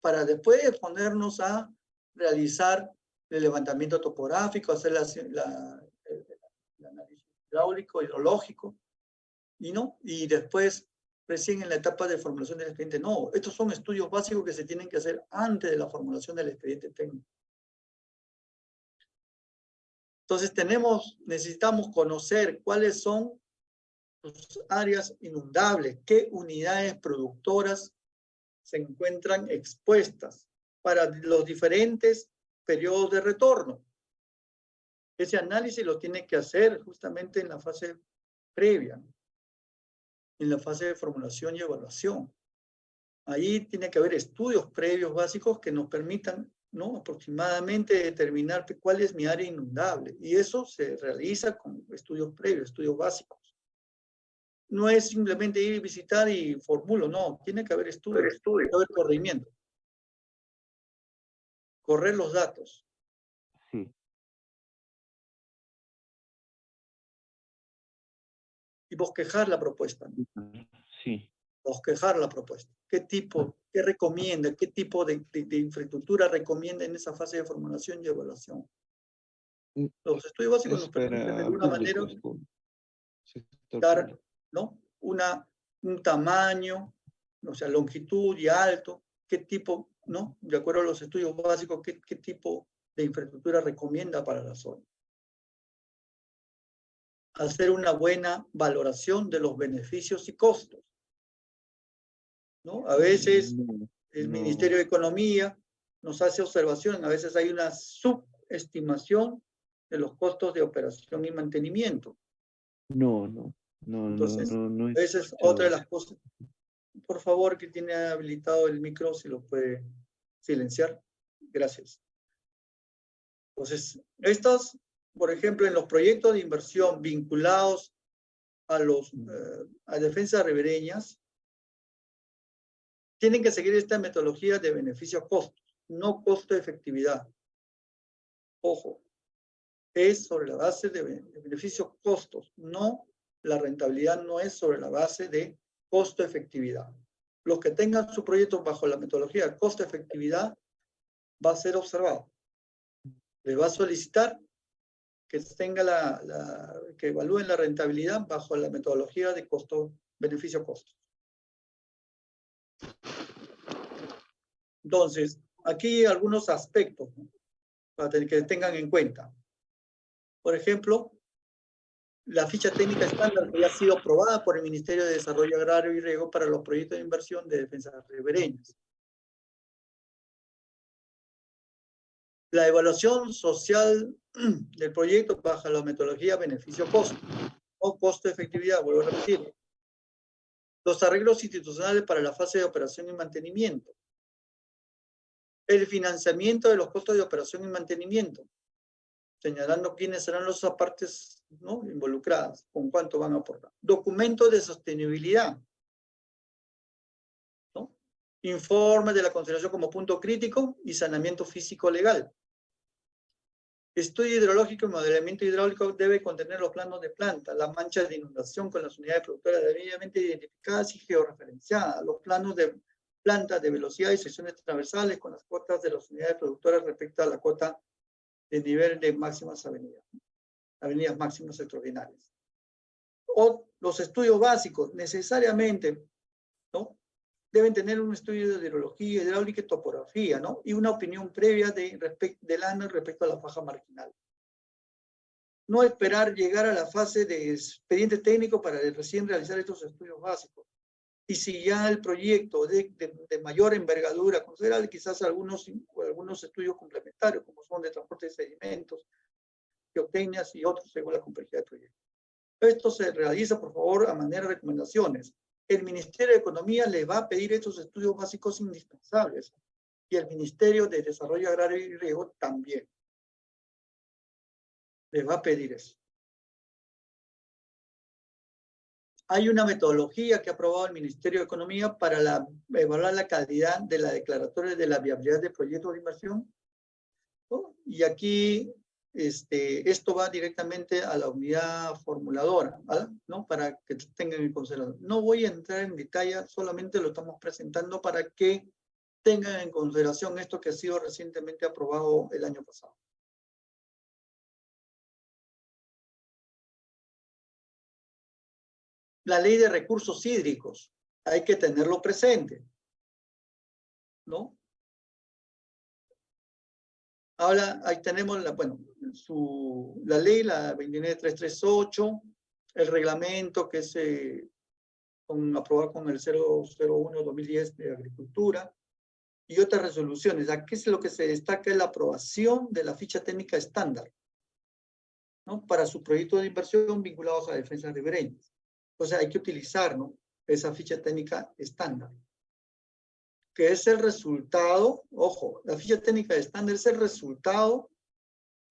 para después ponernos a realizar el levantamiento topográfico, hacer el análisis hidráulico, hidrológico, y después recién en la etapa de formulación del expediente. No, estos son estudios básicos que se tienen que hacer antes de la formulación del expediente técnico. Entonces necesitamos conocer cuáles son sus áreas inundables, qué unidades productoras se encuentran expuestas para los diferentes periodos de retorno. Ese análisis lo tiene que hacer justamente en la fase previa, en la fase de formulación y evaluación. Ahí tiene que haber estudios previos básicos que nos permitan, ¿no?, aproximadamente determinar cuál es mi área inundable. Y eso se realiza con estudios previos, estudios básicos. No es simplemente ir y visitar y formulo, no, tiene que haber estudios, tiene que haber corrimiento. Correr los datos. Sí. Y bosquejar la propuesta. Sí. Bosquejar la propuesta. ¿Qué recomienda? ¿Qué tipo de infraestructura recomienda en esa fase de formulación y evaluación? Los estudios básicos nos permiten de alguna manera dar, ¿no?, un tamaño, o sea, longitud y alto, qué tipo, ¿no?, de acuerdo a los estudios básicos, qué tipo de infraestructura recomienda para la zona. hacer una buena valoración de los beneficios y costos, ¿no? A veces No, el no, Ministerio de Economía nos hace observación, a veces hay una subestimación de los costos de operación y mantenimiento. no, no, no, no, Entonces, no, no he esa es otra de escuchado. las cosas. Por favor, que tiene habilitado el micro, si lo puede silenciar. Gracias. Entonces, estos, por ejemplo, en los proyectos de inversión vinculados a defensas ribereñas, tienen que seguir esta metodología de beneficio-costo, no costo-efectividad. Ojo, es sobre la base de beneficio-costos, no, la rentabilidad no es sobre la base de costo-efectividad. Los que tengan su proyecto bajo la metodología de costo-efectividad va a ser observado. Le va a solicitar que tenga que evalúen la rentabilidad bajo la metodología de beneficio-costo. Entonces, aquí algunos aspectos, ¿no?, para que tengan en cuenta. Por ejemplo, la ficha técnica estándar que ya ha sido aprobada por el Ministerio de Desarrollo Agrario y Riego para los proyectos de inversión de defensas ribereñas. La evaluación social del proyecto bajo la metodología beneficio-costo o costo-efectividad, vuelvo a repetir. Los arreglos institucionales para la fase de operación y mantenimiento. El financiamiento de los costos de operación y mantenimiento, señalando quiénes serán las partes, ¿no?, involucradas, con cuánto van a aportar. Documentos de sostenibilidad, ¿no? Informe de la consideración como punto crítico y saneamiento físico legal. Estudio hidrológico y modelamiento hidráulico debe contener los planos de planta, las manchas de inundación con las unidades productoras debidamente identificadas y georreferenciadas, los planos de planta de velocidad y secciones transversales con las cuotas de las unidades productoras respecto a la cuota de nivel de máximas avenidas máximas extraordinarias. O los estudios básicos, necesariamente, ¿no?, deben tener un estudio de hidrología, hidráulica y topografía, ¿no?, y una opinión previa del ANE respecto a la faja marginal. No esperar llegar a la fase de expediente técnico para recién realizar estos estudios básicos. Y si ya el proyecto de mayor envergadura considerable, quizás algunos estudios complementarios, como son de transporte de sedimentos, geotecnias y otros según la complejidad del proyecto. Esto se realiza, por favor, a manera de recomendaciones. El Ministerio de Economía le va a pedir estos estudios básicos indispensables y el Ministerio de Desarrollo Agrario y Riego también. Les va a pedir eso. Hay una metodología que ha aprobado el Ministerio de Economía para evaluar la calidad de la declaratoria de la viabilidad de proyectos de inversión, ¿no? Y aquí esto va directamente a la unidad formuladora, ¿no?, para que tengan en consideración. No voy a entrar en detalle, solamente lo estamos presentando para que tengan en consideración esto que ha sido recientemente aprobado el año pasado. La ley de recursos hídricos, hay que tenerlo presente, ¿no? Ahora, ahí tenemos la ley, la 29338, el reglamento que es aprobado con el 001-2010 de Agricultura, y otras resoluciones. Aquí es lo que se destaca, es la aprobación de la ficha técnica estándar, ¿no?, para su proyecto de inversión vinculados a defensas ribereñas. O sea, hay que utilizar, ¿no?, esa ficha técnica estándar, que es el resultado, ojo, la ficha técnica estándar es el resultado,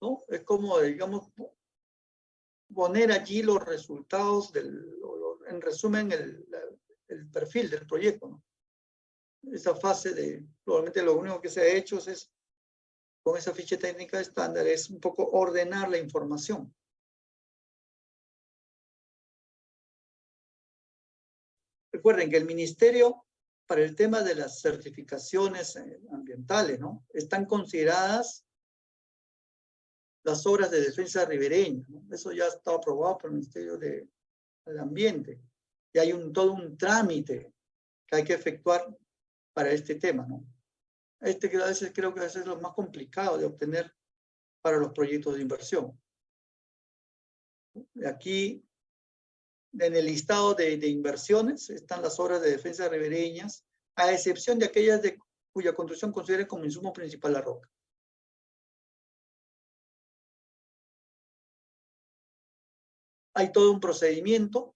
¿no? Es como, digamos, poner allí los resultados en resumen, el perfil del proyecto, ¿no? Esa fase probablemente lo único que se ha hecho es, con esa ficha técnica estándar, es un poco ordenar la información. Recuerden que el Ministerio, para el tema de las certificaciones ambientales, ¿no?, están consideradas las obras de defensa ribereña, ¿no? Eso ya está aprobado por el Ministerio del Ambiente. Y hay todo un trámite que hay que efectuar para este tema, ¿no? Que a veces creo que es lo más complicado de obtener para los proyectos de inversión. Aquí, en el listado de inversiones, están las obras de defensa ribereñas, a excepción de aquellas cuya construcción considere como insumo principal la roca. Hay todo un procedimiento.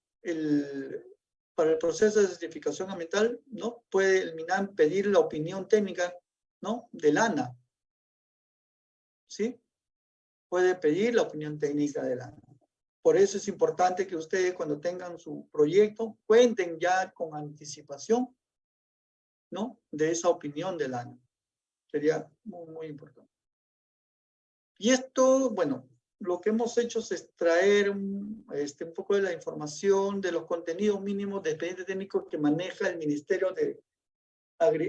Para el proceso de certificación ambiental, ¿no? Puede el MINAM pedir la opinión técnica, ¿no? Del ANA. ¿Sí? Puede pedir la opinión técnica del ANA. Por eso es importante que ustedes, cuando tengan su proyecto, cuenten ya con anticipación, ¿no? De esa opinión del ANA. Sería muy, muy importante. Y esto, bueno, lo que hemos hecho es extraer un poco de la información de los contenidos mínimos de expediente técnico que maneja el Ministerio de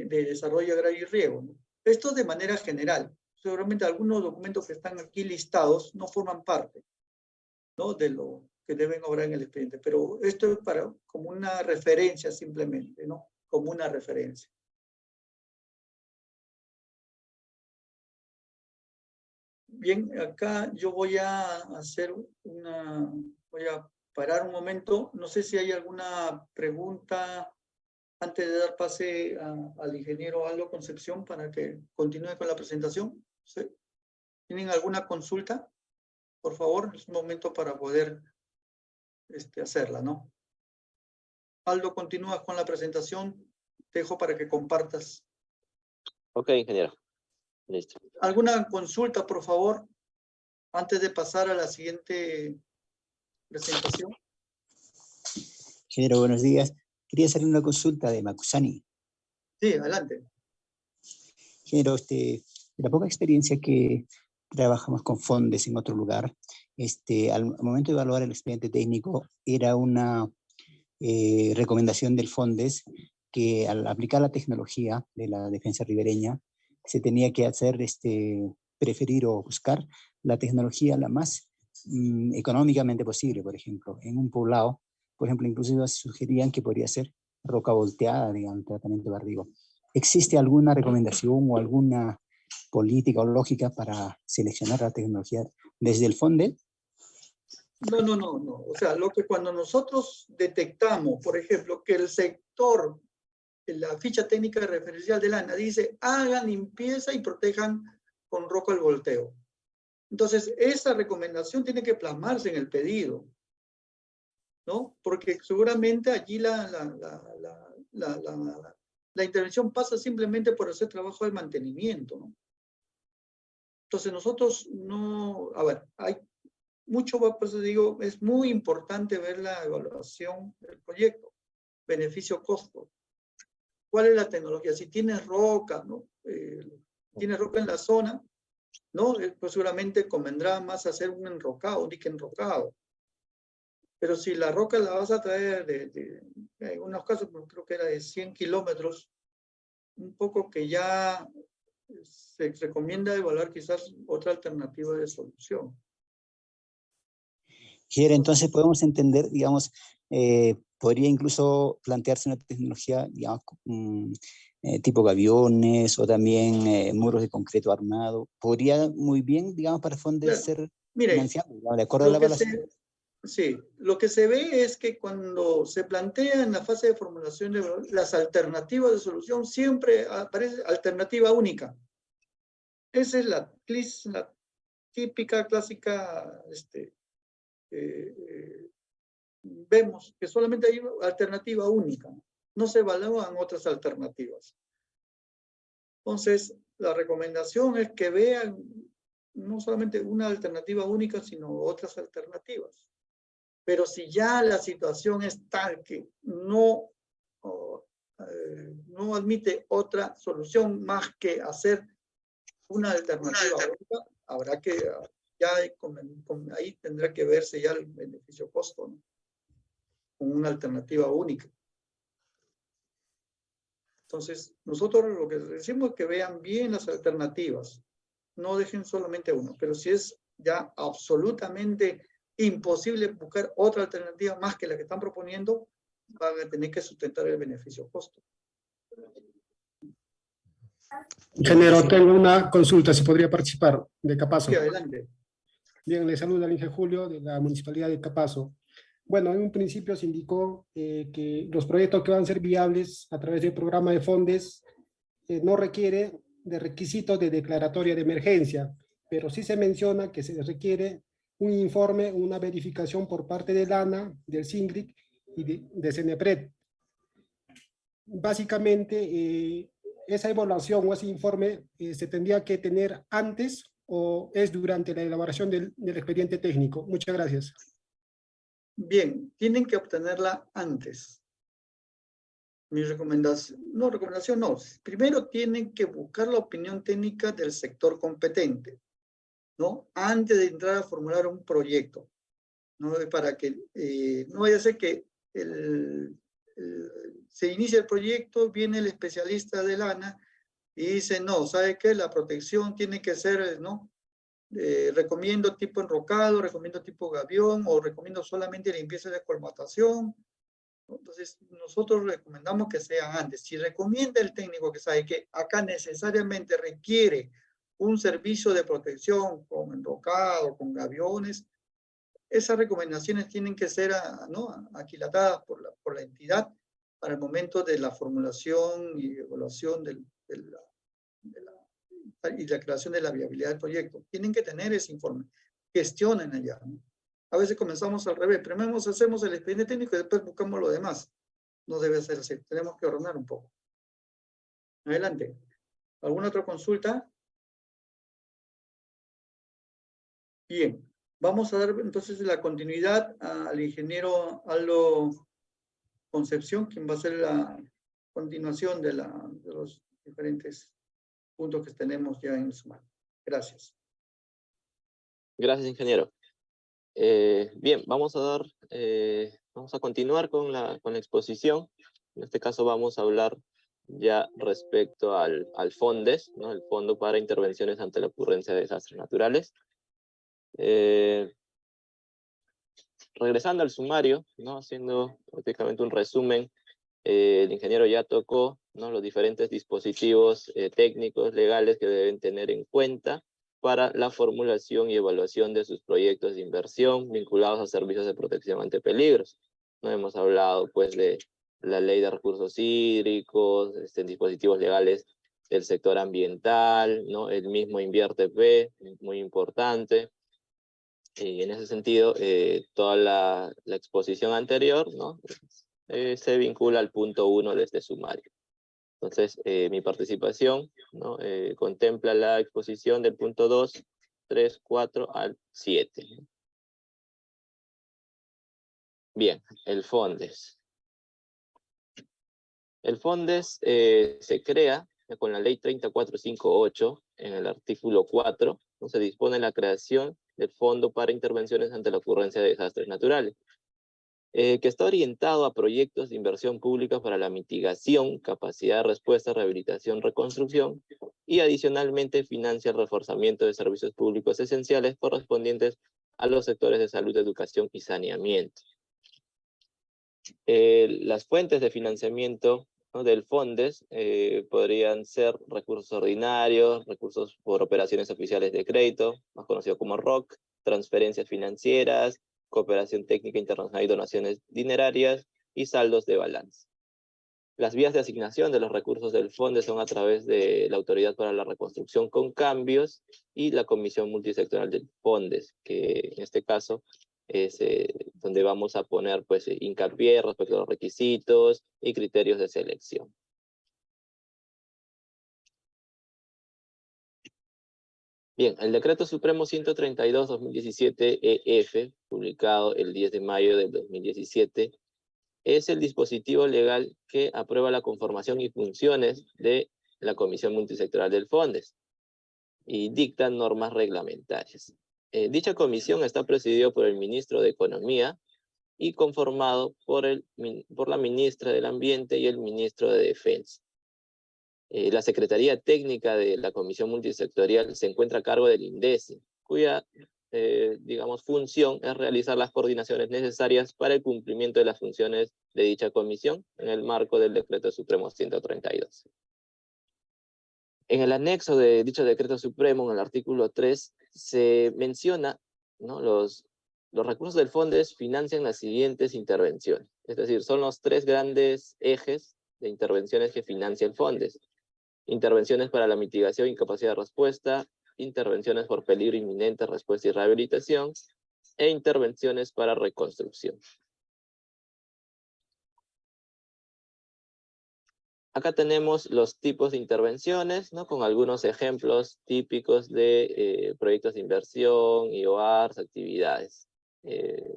Desarrollo Agrario y Riego, ¿no? Esto de manera general. Seguramente algunos documentos que están aquí listados no forman parte, ¿no? De lo que deben obrar en el expediente, pero esto es como una referencia simplemente, ¿no? Como una referencia. Bien, acá yo voy a voy a parar un momento. No sé si hay alguna pregunta antes de dar pase al ingeniero Aldo Concepción para que continúe con la presentación. ¿Sí? ¿Tienen alguna consulta? Por favor, es un momento para poder hacerla, ¿no? Aldo, continúas con la presentación. Te dejo para que compartas. Ok, ingeniero. Listo. ¿Alguna consulta, por favor, antes de pasar a la siguiente presentación? Ingeniero, buenos días. Quería hacer una consulta de Macusani. Sí, adelante. Ingeniero, de la poca experiencia que trabajamos con FONDES en otro lugar, al momento de evaluar el expediente técnico, era una recomendación del FONDES que al aplicar la tecnología de la defensa ribereña, se tenía que hacer, preferir o buscar la tecnología la más económicamente posible. Por ejemplo, en un poblado, por ejemplo, inclusive sugerían que podría ser roca volteada, digamos, tratamiento de barrigo. ¿Existe alguna recomendación o alguna política o lógica para seleccionar la tecnología desde el FONDES? No. O sea, cuando nosotros detectamos, por ejemplo, que el sector, la ficha técnica referencial del ANA dice, hagan limpieza y protejan con roca al volteo. Entonces, esa recomendación tiene que plasmarse en el pedido, ¿no? Porque seguramente allí la intervención pasa simplemente por hacer trabajo de mantenimiento, ¿no? Entonces, nosotros no... A ver, hay mucho, por eso digo, es muy importante ver la evaluación del proyecto, beneficio-costo. ¿Cuál es la tecnología? Si tienes roca, ¿no? Tienes roca en la zona, ¿no? Pues seguramente convendrá más hacer un enrocado, un dique enrocado. Pero si la roca la vas a traer en algunos casos, creo que era de 100 kilómetros, un poco que ya se recomienda evaluar quizás otra alternativa de solución. Entonces podemos entender, digamos, podría incluso plantearse una tecnología, digamos, tipo gaviones o también muros de concreto armado. Podría muy bien, digamos, para FONDES ser financiado, de acuerdo a la evaluación. Sí, lo que se ve es que cuando se plantea en la fase de formulación de las alternativas de solución, siempre aparece alternativa única. Esa es la típica, clásica, vemos que solamente hay una alternativa única, no se evalúan otras alternativas. Entonces, la recomendación es que vean no solamente una alternativa única, sino otras alternativas. Pero si ya la situación es tal que no admite otra solución más que hacer una alternativa única, habrá que, ya ahí tendrá que verse ya el beneficio-costo, ¿no? Con una alternativa única. Entonces, nosotros lo que decimos es que vean bien las alternativas, no dejen solamente uno, pero si es ya absolutamente imposible buscar otra alternativa más que la que están proponiendo, van a tener que sustentar el beneficio-costo. Ingeniero, tengo una consulta, si podría participar de Capazo. Sí, adelante. Bien, le saluda al Inge Julio de la Municipalidad de Capazo. Bueno, en un principio se indicó que los proyectos que van a ser viables a través del programa de fondos no requiere de requisitos de declaratoria de emergencia, pero sí se menciona que se requiere un informe, una verificación por parte del ANA, del SINGRIC y de CENEPRED. Básicamente, esa evaluación o ese informe se tendría que tener antes o es durante la elaboración del expediente técnico. Muchas gracias. Bien, tienen que obtenerla antes. Mi recomendación, no. Primero tienen que buscar la opinión técnica del sector competente, ¿no? Antes de entrar a formular un proyecto, ¿no? Para que no vaya a ser que se inicia el proyecto, viene el especialista del ANA y dice, no, ¿sabe qué? La protección tiene que ser, ¿no? Recomiendo tipo enrocado, recomiendo tipo gavión, o recomiendo solamente limpieza de colmatación. Entonces, nosotros recomendamos que sea antes. Si recomienda el técnico que sabe que acá necesariamente requiere un servicio de protección con enrocado, con gaviones, esas recomendaciones tienen que ser ¿no? aquilatadas por la entidad para el momento de la formulación y evaluación y la creación de la viabilidad del proyecto. Tienen que tener ese informe. Gestionen allá, ¿no? A veces comenzamos al revés. Primero hacemos el expediente técnico y después buscamos lo demás. No debe ser así. Tenemos que ordenar un poco. Adelante. ¿Alguna otra consulta? Bien. Vamos a dar entonces la continuidad al ingeniero Aldo Concepción, quien va a hacer la continuación de los diferentes puntos que tenemos ya en su mano. Gracias. Gracias, ingeniero. Bien, vamos a continuar con la exposición. En este caso vamos a hablar ya respecto al FONDES, ¿no? El Fondo para Intervenciones ante la Ocurrencia de Desastres Naturales. Regresando al sumario, ¿no? Haciendo prácticamente un resumen, el ingeniero ya tocó, ¿no? Los diferentes dispositivos técnicos, legales que deben tener en cuenta para la formulación y evaluación de sus proyectos de inversión vinculados a servicios de protección ante peligros. ¿No? Hemos hablado pues de la ley de recursos hídricos, dispositivos legales del sector ambiental, ¿no? El mismo INVIERTE-P, muy importante. Y en ese sentido, toda la exposición anterior, ¿no? Se vincula al punto 1 de este sumario. Entonces, mi participación, ¿no? Contempla la exposición del punto 2, 3, 4 al 7. Bien, el FONDES. El FONDES se crea con la ley 30458 en el artículo 4, ¿no? Se dispone la creación del Fondo para Intervenciones ante la Ocurrencia de Desastres Naturales, que está orientado a proyectos de inversión pública para la mitigación, capacidad de respuesta, rehabilitación, reconstrucción, y adicionalmente financia el reforzamiento de servicios públicos esenciales correspondientes a los sectores de salud, educación y saneamiento. Las fuentes de financiamiento, ¿no? Del FONDES podrían ser recursos ordinarios, recursos por operaciones oficiales de crédito, más conocido como ROC, transferencias financieras, cooperación técnica internacional y donaciones dinerarias, y saldos de balance. Las vías de asignación de los recursos del FONDES son a través de la Autoridad para la Reconstrucción con Cambios y la Comisión Multisectorial del FONDES, que en este caso es donde vamos a poner pues, hincapié respecto a los requisitos y criterios de selección. Bien, el Decreto Supremo 132/2017 publicado el 10 de mayo del 2017, es el dispositivo legal que aprueba la conformación y funciones de la Comisión Multisectorial del FONDES y dicta normas reglamentarias. Dicha comisión está presidida por el ministro de Economía y conformado por la ministra del Ambiente y el ministro de Defensa. La Secretaría Técnica de la Comisión Multisectorial se encuentra a cargo del INDECI, cuya digamos, función es realizar las coordinaciones necesarias para el cumplimiento de las funciones de dicha comisión en el marco del Decreto Supremo 132. En el anexo de dicho Decreto Supremo, en el artículo 3, se menciona ¿no? Los recursos del FONDES financian las siguientes intervenciones. Es decir, son los 3 grandes ejes de intervenciones que financia el FONDES. Intervenciones para la mitigación y capacidad de respuesta, intervenciones por peligro inminente, respuesta y rehabilitación, e intervenciones para reconstrucción. Acá tenemos los tipos de intervenciones, ¿no? Con algunos ejemplos típicos de proyectos de inversión, IOARs, actividades.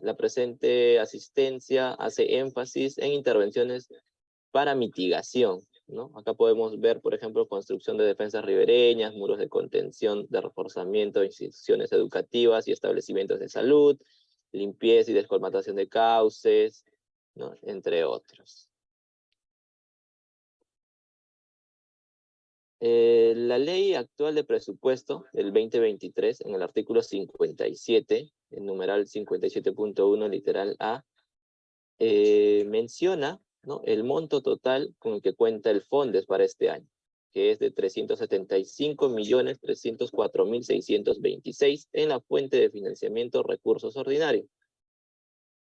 La presente asistencia hace énfasis en intervenciones para mitigación, ¿no? Acá podemos ver, por ejemplo, construcción de defensas ribereñas, muros de contención, de reforzamiento de instituciones educativas y establecimientos de salud, limpieza y descolmatación de cauces, ¿no? Entre otros. La ley actual de presupuesto del 2023, en el artículo 57, el numeral 57.1, literal A, menciona, ¿no?, el monto total con el que cuenta el FONDES para este año, que es de 375.304.626 en la fuente de financiamiento recursos ordinarios.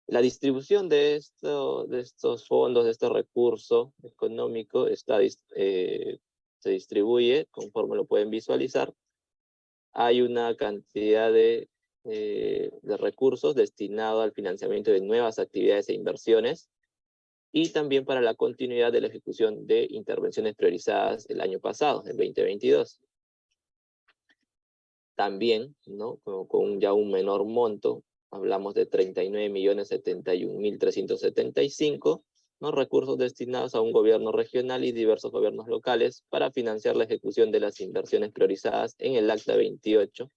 La distribución de estos fondos, de este recurso económico, se distribuye, conforme lo pueden visualizar. Hay una cantidad de recursos destinados al financiamiento de nuevas actividades e inversiones, y también para la continuidad de la ejecución de intervenciones priorizadas el año pasado, el 2022. También, ¿no?, con ya un menor monto, hablamos de 39.071.375, ¿no?, recursos destinados a un gobierno regional y diversos gobiernos locales para financiar la ejecución de las inversiones priorizadas en el Acta 28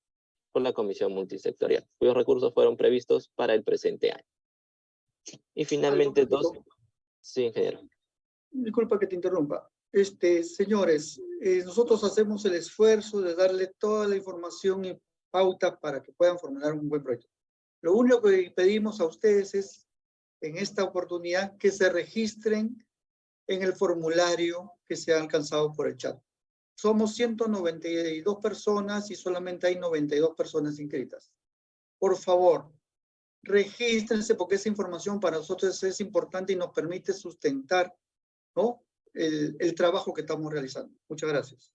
por la Comisión Multisectorial, cuyos recursos fueron previstos para el presente año. Y finalmente, Sí, ingeniero. Disculpa que te interrumpa. Señores, nosotros hacemos el esfuerzo de darle toda la información y pauta para que puedan formular un buen proyecto. Lo único que pedimos a ustedes es, en esta oportunidad, que se registren en el formulario que se ha alcanzado por el chat. Somos 192 personas y solamente hay 92 personas inscritas. Por favor, regístrense, porque esa información para nosotros es importante y nos permite sustentar, ¿no?, el trabajo que estamos realizando. Muchas gracias.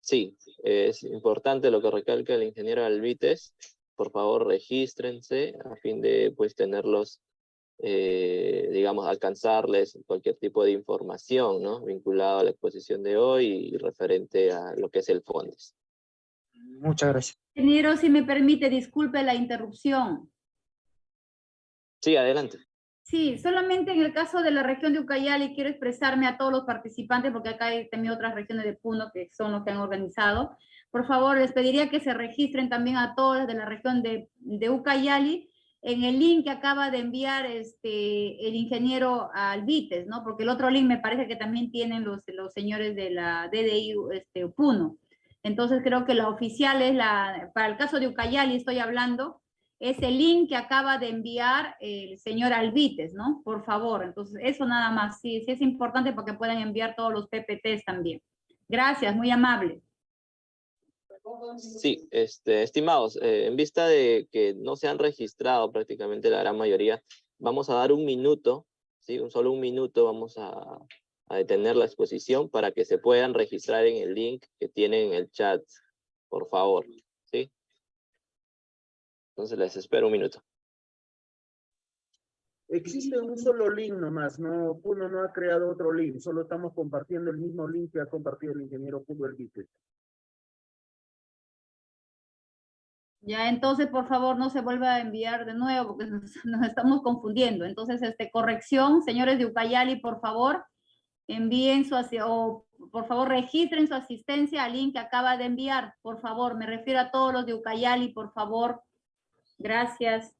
Sí, es importante lo que recalca el ingeniero Alvites. Por favor, regístrense a fin de, pues, tenerlos, digamos, alcanzarles cualquier tipo de información, ¿no?, vinculado a la exposición de hoy y referente a lo que es el FONDES. Muchas gracias. Ingeniero, si me permite, disculpe la interrupción. Sí, adelante. Sí, solamente en el caso de la región de Ucayali quiero expresarme a todos los participantes, porque acá hay también otras regiones de Puno que son los que han organizado. Por favor, les pediría que se registren también a todos de la región de Ucayali en el link que acaba de enviar el ingeniero Alvites, ¿no? Porque el otro link me parece que también tienen los señores de la DDI Puno. Entonces creo que la oficial es para el caso de Ucayali estoy hablando, es el link que acaba de enviar el señor Alvites, ¿no? Por favor, entonces eso nada más, sí es importante para que puedan enviar todos los PPTs también. Gracias, muy amable. Sí, estimados, en vista de que no se han registrado prácticamente la gran mayoría, vamos a dar un minuto, ¿sí? Solo un minuto vamos a detener la exposición para que se puedan registrar en el link que tienen en el chat, por favor, ¿sí? Entonces les espero un minuto. Existe un solo link nomás, no, Puno no ha creado otro link, solo estamos compartiendo el mismo link que ha compartido el ingeniero Puno Alvites. Ya, entonces, por favor, no se vuelva a enviar de nuevo, porque nos estamos confundiendo. Entonces, corrección, señores de Ucayali, por favor, envíen o por favor, registren su asistencia al link que acaba de enviar. Por favor, me refiero a todos los de Ucayali, por favor. Gracias.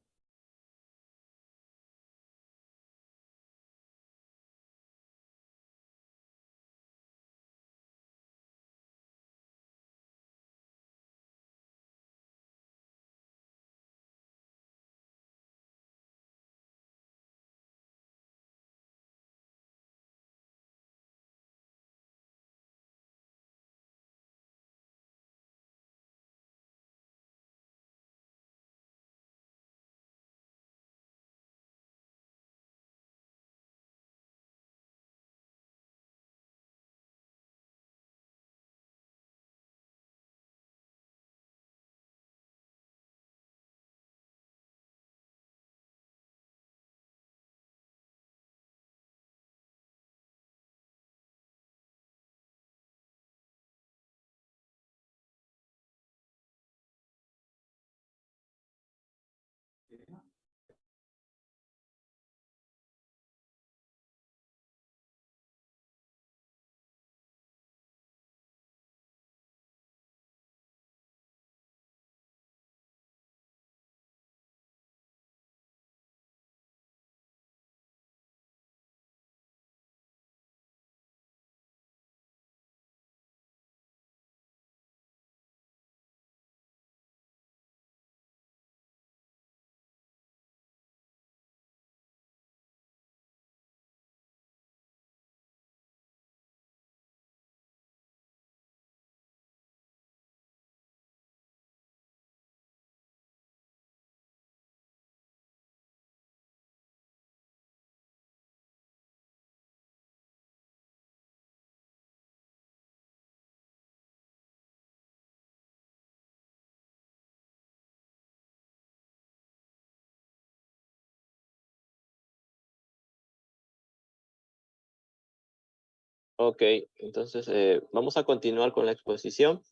Ok, entonces vamos a continuar con la exposición.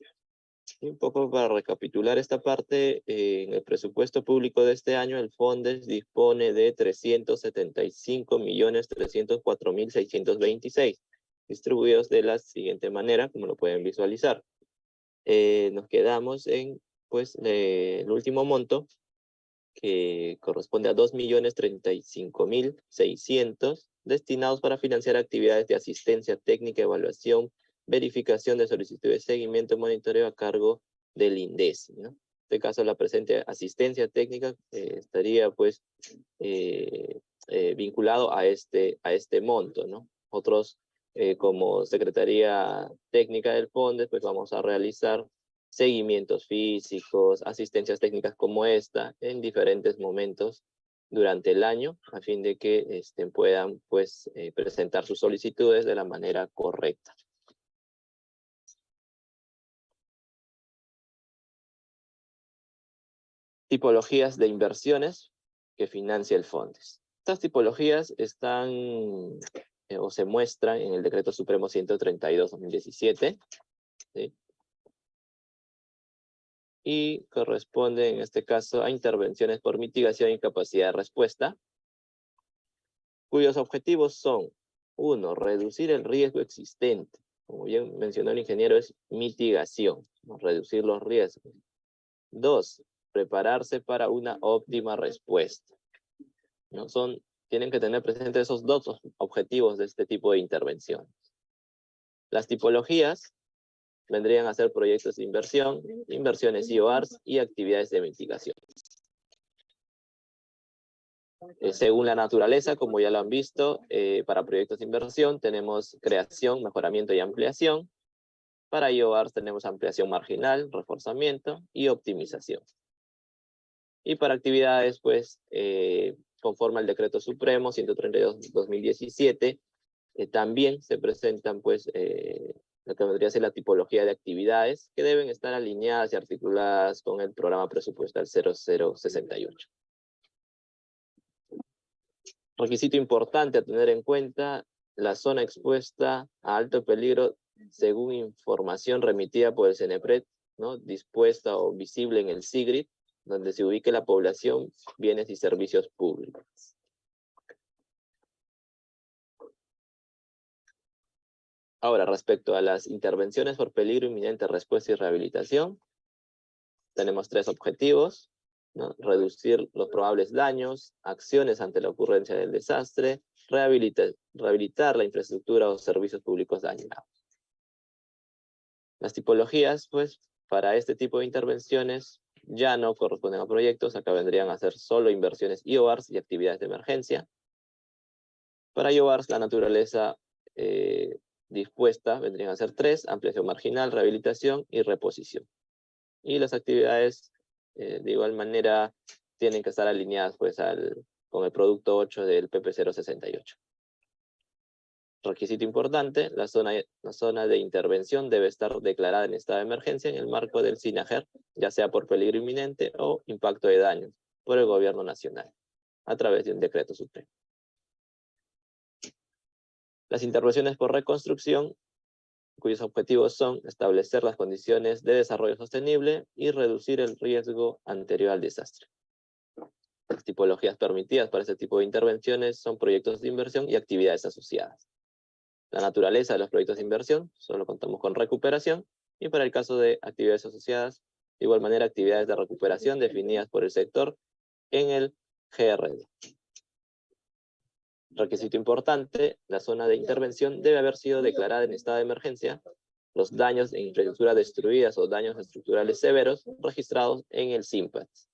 Y un poco para recapitular esta parte, en el presupuesto público de este año, el FONDES dispone de 375.304.626, distribuidos de la siguiente manera, como lo pueden visualizar. Nos quedamos en, pues, el último monto, que corresponde a 2.035.600, destinados para financiar actividades de asistencia técnica, evaluación, verificación de solicitudes, seguimiento, monitoreo a cargo del INDECI, ¿no? En este caso, la presente asistencia técnica estaría, pues, vinculado a este monto, ¿no? Otros, como Secretaría Técnica del FONDES, pues vamos a realizar seguimientos físicos, asistencias técnicas como esta, en diferentes momentos durante el año, a fin de que puedan, pues, presentar sus solicitudes de la manera correcta. Tipologías de inversiones que financia el FONDES. Estas tipologías están o se muestran en el Decreto Supremo 132/2017, ¿sí? Y corresponde en este caso a intervenciones por mitigación y capacidad de respuesta, cuyos objetivos son: 1, reducir el riesgo existente. Como bien mencionó el ingeniero, es mitigación, ¿no? Reducir los riesgos. 2, prepararse para una óptima respuesta, ¿no? Tienen que tener presentes esos dos objetivos de este tipo de intervención. Las tipologías vendrían a ser proyectos de inversión, inversiones IOARs y actividades de mitigación. Según la naturaleza, como ya lo han visto, para proyectos de inversión tenemos creación, mejoramiento y ampliación. Para IOARs tenemos ampliación marginal, reforzamiento y optimización. Y para actividades, pues, conforme al Decreto Supremo 132/2017, también se presentan, pues, lo que vendría a ser la tipología de actividades que deben estar alineadas y articuladas con el programa presupuestal 0068. Requisito importante a tener en cuenta: la zona expuesta a alto peligro, según información remitida por el CENEPRED, ¿no? Dispuesta o visible en el SIGRID, donde se ubique la población, bienes y servicios públicos. Ahora, respecto a las intervenciones por peligro inminente, respuesta y rehabilitación, tenemos 3 objetivos, ¿no? Reducir los probables daños, acciones ante la ocurrencia del desastre, rehabilitar la infraestructura o servicios públicos dañados. Las tipologías, pues, para este tipo de intervenciones ya no corresponden a proyectos. Acá vendrían a ser solo inversiones IOARs y actividades de emergencia. Para IOARs, la naturaleza dispuesta vendrían a ser 3: ampliación marginal, rehabilitación y reposición. Y las actividades, de igual manera, tienen que estar alineadas, pues, con el producto 8 del PP 068. Requisito importante: la zona de intervención debe estar declarada en estado de emergencia en el marco del SINAGER, ya sea por peligro inminente o impacto de daños, por el gobierno nacional, a través de un decreto supremo. Las intervenciones por reconstrucción, cuyos objetivos son establecer las condiciones de desarrollo sostenible y reducir el riesgo anterior al desastre. Las tipologías permitidas para este tipo de intervenciones son proyectos de inversión y actividades asociadas. La naturaleza de los proyectos de inversión: solo contamos con recuperación, y para el caso de actividades asociadas, de igual manera, actividades de recuperación definidas por el sector en el GRD. Requisito importante: la zona de intervención debe haber sido declarada en estado de emergencia. Los daños en infraestructura destruidas o daños estructurales severos registrados en el SIMPAS.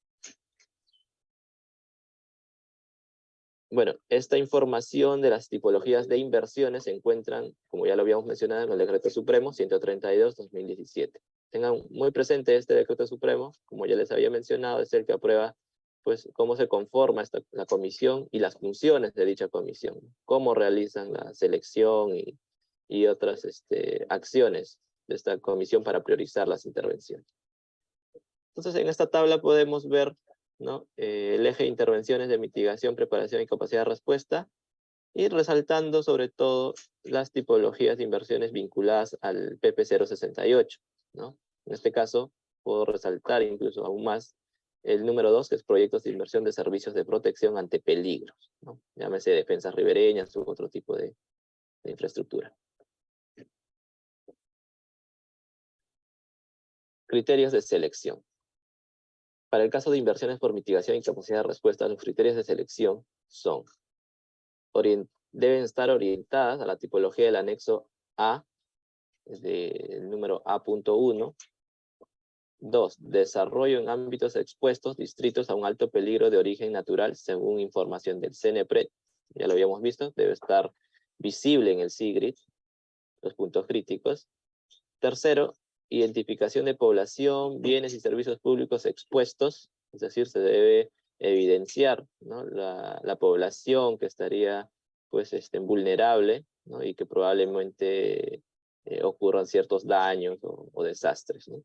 Bueno, esta información de las tipologías de inversiones se encuentran, como ya lo habíamos mencionado, en el Decreto Supremo 132/2017. Tengan muy presente este Decreto Supremo, como ya les había mencionado, es el que aprueba, pues, cómo se conforma la comisión y las funciones de dicha comisión, cómo realizan la selección y otras acciones de esta comisión para priorizar las intervenciones. Entonces, en esta tabla podemos ver, ¿no? El eje de intervenciones de mitigación, preparación y capacidad de respuesta, y resaltando sobre todo las tipologías de inversiones vinculadas al PP068, ¿no? En este caso, puedo resaltar incluso aún más el número 2, que es proyectos de inversión de servicios de protección ante peligros, ¿no? Llámese defensas ribereñas u otro tipo de infraestructura. Criterios de selección. Para el caso de inversiones por mitigación y capacidad de respuesta, los criterios de selección son: deben estar orientadas a la tipología del anexo A, del número A.1. 2. Desarrollo en ámbitos expuestos, distritos a un alto peligro de origen natural, según información del CNPRED. Ya lo habíamos visto, debe estar visible en el SIGRID, los puntos críticos. Tercero, identificación de población, bienes y servicios públicos expuestos, es decir, se debe evidenciar, ¿no?, la población que estaría pues, vulnerable, ¿no?, y que probablemente ocurran ciertos daños o desastres, ¿no?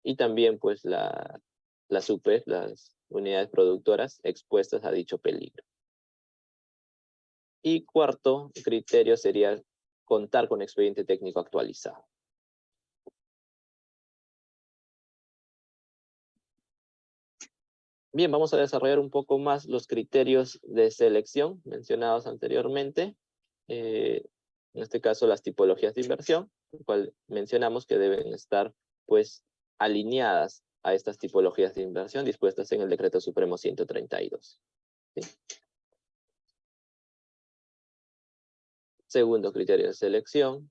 Y también pues las UP, las unidades productoras expuestas a dicho peligro. Y cuarto criterio sería contar con expediente técnico actualizado. Bien, vamos a desarrollar un poco más los criterios de selección mencionados anteriormente. En este caso, las tipologías de inversión, el cual mencionamos que deben estar pues alineadas a estas tipologías de inversión dispuestas en el Decreto Supremo 132. ¿Sí? Segundo criterio de selección,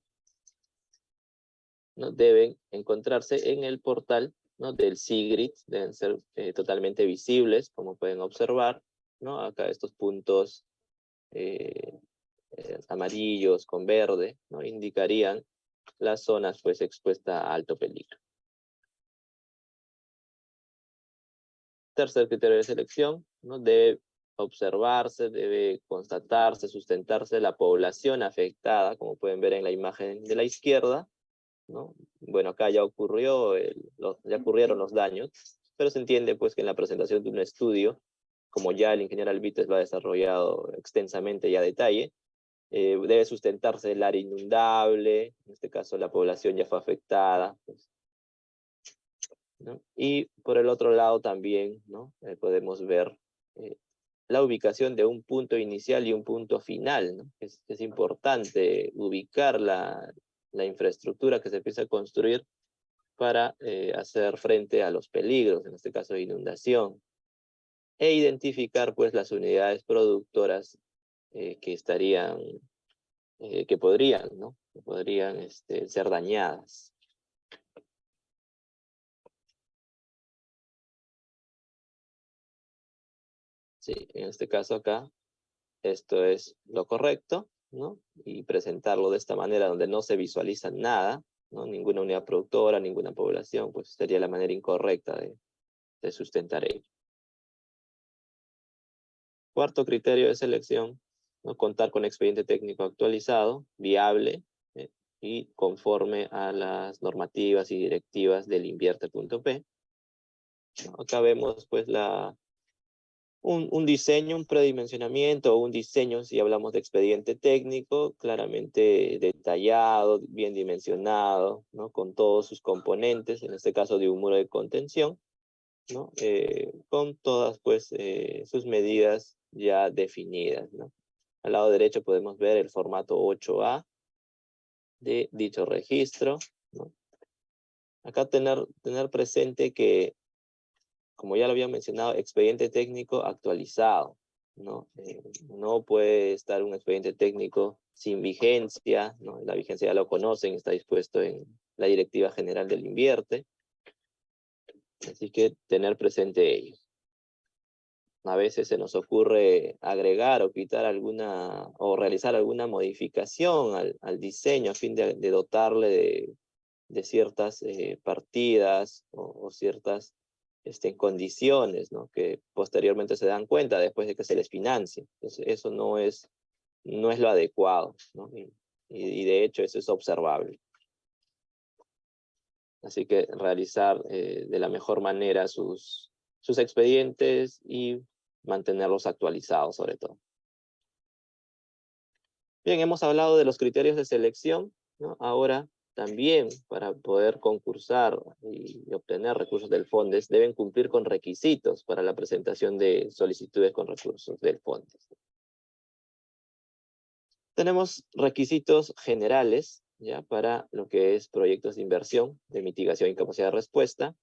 ¿no?, deben encontrarse en el portal, ¿no?, del SIGRID, deben ser totalmente visibles, como pueden observar, ¿no? Acá estos puntos amarillos con verde, ¿no?, indicarían las zonas pues expuestas a alto peligro. Tercer criterio de selección, ¿no?, debe observarse, debe constatarse, sustentarse la población afectada, como pueden ver en la imagen de la izquierda, ¿no? Bueno, acá ya ocurrieron los daños, pero se entiende pues que en la presentación de un estudio, como ya el ingeniero Albites lo ha desarrollado extensamente y a detalle, debe sustentarse el área inundable, en este caso la población ya fue afectada, pues, ¿no? Y por el otro lado también, ¿no?, podemos ver la ubicación de un punto inicial y un punto final, ¿no? Es importante ubicar la infraestructura que se empieza a construir para hacer frente a los peligros, en este caso de inundación, e identificar pues las unidades productoras que podrían, ¿no?, ser dañadas. Sí, en este caso acá, esto es lo correcto, ¿no? Y presentarlo de esta manera donde no se visualiza nada, ¿no?, ninguna unidad productora, ninguna población, pues sería la manera incorrecta de sustentar ello. Cuarto criterio de selección, ¿no?, contar con expediente técnico actualizado, viable, y conforme a las normativas y directivas del Invierte.p. Acá vemos pues un diseño, un predimensionamiento, o un diseño, si hablamos de expediente técnico, claramente detallado, bien dimensionado, ¿no?, con todos sus componentes, en este caso de un muro de contención, ¿no?, con todas pues sus medidas ya definidas, ¿no? Al lado derecho podemos ver el formato 8A de dicho registro, ¿no? Acá tener presente que, como ya lo había mencionado, expediente técnico actualizado, ¿no? No puede estar un expediente técnico sin vigencia, ¿no? La vigencia ya lo conocen, está dispuesto en la Directiva General del Invierte. Así que tener presente ello. A veces se nos ocurre agregar o quitar o realizar alguna modificación al diseño a fin de dotarle de ciertas partidas o ciertas condiciones, ¿no?, que posteriormente se dan cuenta después de que se les financie. Entonces, eso no es lo adecuado, ¿no? Y de hecho eso es observable. Así que realizar de la mejor manera sus expedientes y mantenerlos actualizados sobre todo. Bien, hemos hablado de los criterios de selección, ¿no? Ahora también para poder concursar y obtener recursos del FONDES deben cumplir con requisitos para la presentación de solicitudes con recursos del FONDES. Tenemos requisitos generales ya para lo que es proyectos de inversión, de mitigación y capacidad de respuesta.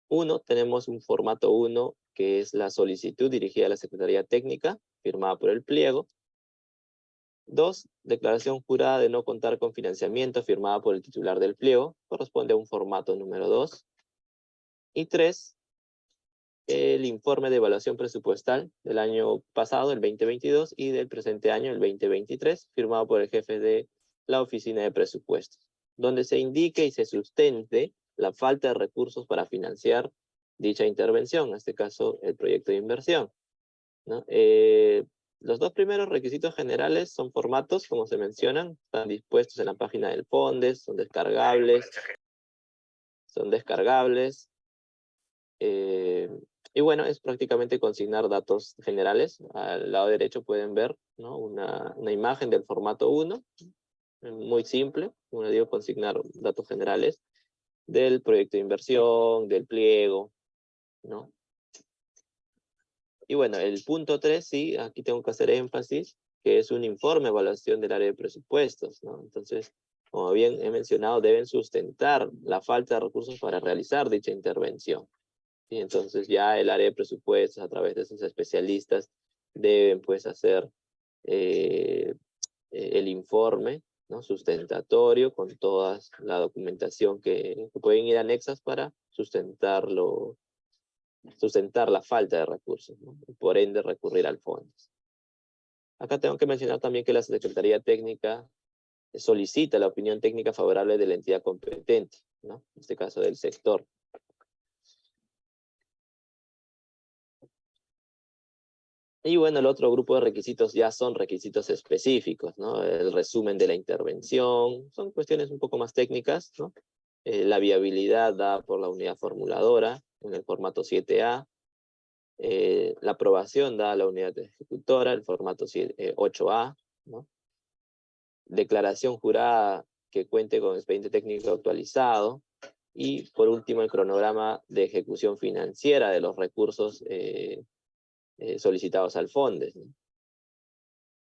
1, tenemos un formato 1, que es la solicitud dirigida a la Secretaría Técnica, firmada por el pliego. 2, declaración jurada de no contar con financiamiento, firmada por el titular del pliego, corresponde a un formato número 2. Y 3, el informe de evaluación presupuestal del año pasado, el 2022, y del presente año, el 2023, firmado por el jefe de la Oficina de Presupuestos, donde se indique y se sustente la falta de recursos para financiar dicha intervención, en este caso el proyecto de inversión, ¿no? Los 2 primeros requisitos generales son formatos, como se mencionan, están dispuestos en la página del FONDES, son descargables. Y bueno, es prácticamente consignar datos generales. Al lado derecho pueden ver, ¿no? una imagen del formato 1, muy simple, como les digo, consignar datos generales del proyecto de inversión, del pliego, ¿no? Y bueno, el punto 3, sí, aquí tengo que hacer énfasis, que es un informe de evaluación del área de presupuestos, ¿no? Entonces, como bien he mencionado, deben sustentar la falta de recursos para realizar dicha intervención. Y entonces ya el área de presupuestos, a través de sus especialistas, deben pues hacer el informe, ¿no? Sustentatorio, con toda la documentación que pueden ir anexas para sustentar la falta de recursos, ¿no? Y por ende recurrir al FONDES. Acá tengo que mencionar también que la Secretaría Técnica solicita la opinión técnica favorable de la entidad competente, ¿no? En este caso del sector. Y bueno, el otro grupo de requisitos ya son requisitos específicos, ¿no? El resumen de la intervención, son cuestiones un poco más técnicas, ¿no? La viabilidad dada por la unidad formuladora en el formato 7A, la aprobación dada a la unidad ejecutora, el formato 8A, ¿no? Declaración jurada que cuente con expediente técnico actualizado, y por último el cronograma de ejecución financiera de los recursos solicitados al FONDES, ¿no?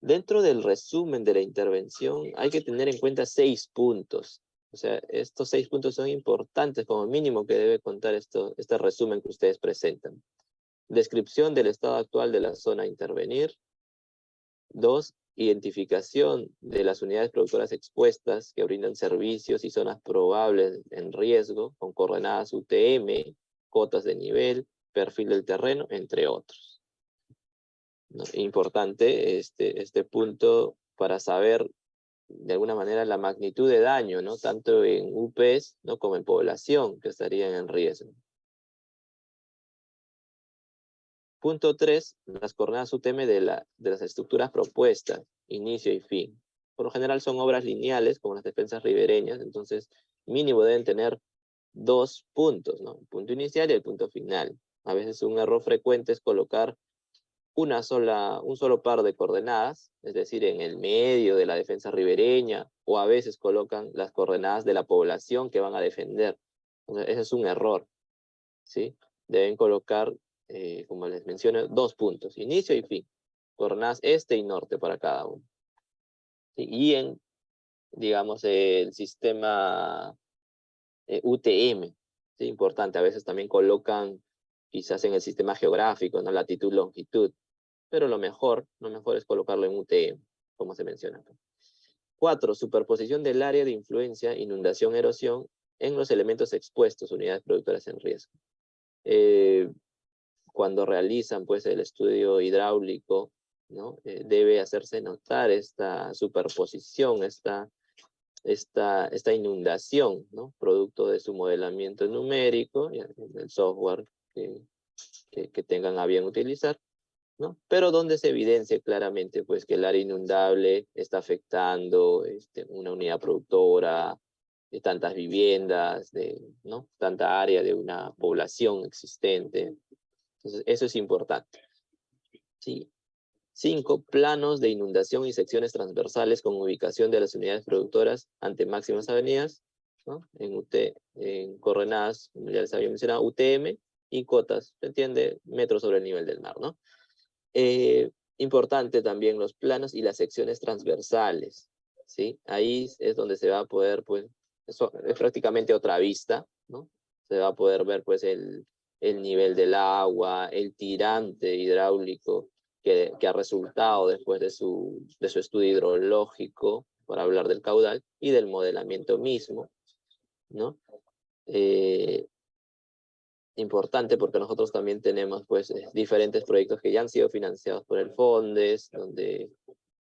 Dentro del resumen de la intervención hay que tener en cuenta 6 puntos. O sea, estos 6 puntos son importantes como mínimo que debe contar este resumen que ustedes presentan. Descripción del estado actual de la zona a intervenir. 2, identificación de las unidades productoras expuestas que brindan servicios y zonas probables en riesgo con coordenadas UTM, cotas de nivel, perfil del terreno, entre otros, ¿no? Importante este punto para saber de alguna manera la magnitud de daño, ¿no? Tanto en UPs, ¿no? como en población que estarían en riesgo. Punto 3, las coordenadas UTM de las estructuras propuestas, inicio y fin. Por lo general son obras lineales, como las defensas ribereñas, entonces mínimo deben tener 2 puntos, ¿no? El punto inicial y el punto final. A veces un error frecuente es colocar un solo par de coordenadas, es decir, en el medio de la defensa ribereña, o a veces colocan las coordenadas de la población que van a defender. Entonces, ese es un error, ¿sí? Deben colocar, como les menciono, 2 puntos, inicio y fin. Coordenadas este y norte para cada uno. ¿Sí? Y en, digamos, el sistema UTM, ¿sí? Importante, a veces también colocan quizás en el sistema geográfico, ¿no? Latitud, longitud. Pero lo mejor es colocarlo en UTM, como se menciona acá. 4, superposición del área de influencia, inundación, erosión, en los elementos expuestos, unidades productoras en riesgo. Cuando realizan pues el estudio hidráulico, ¿no? Debe hacerse notar esta superposición, esta inundación, ¿no? Producto de su modelamiento numérico, el software que tengan a bien utilizar, ¿no? Pero donde se evidencia claramente pues, que el área inundable está afectando una unidad productora, de tantas viviendas, ¿no? Tanta área de una población existente. Entonces, eso es importante. ¿Sí? 5. Planos de inundación y secciones transversales con ubicación de las unidades productoras ante máximas avenidas, ¿no? En coordenadas, como ya les había mencionado, UTM y cotas, ¿se entiende? Metros sobre el nivel del mar, ¿no? Importante también los planos y las secciones transversales, ¿sí? Ahí es donde se va a poder, pues, eso es prácticamente otra vista, ¿no? Se va a poder ver, pues, el nivel del agua, el tirante hidráulico que ha resultado después de su estudio hidrológico, para hablar del caudal, y del modelamiento mismo, ¿no? Importante porque nosotros también tenemos, pues, diferentes proyectos que ya han sido financiados por el FONDES, donde,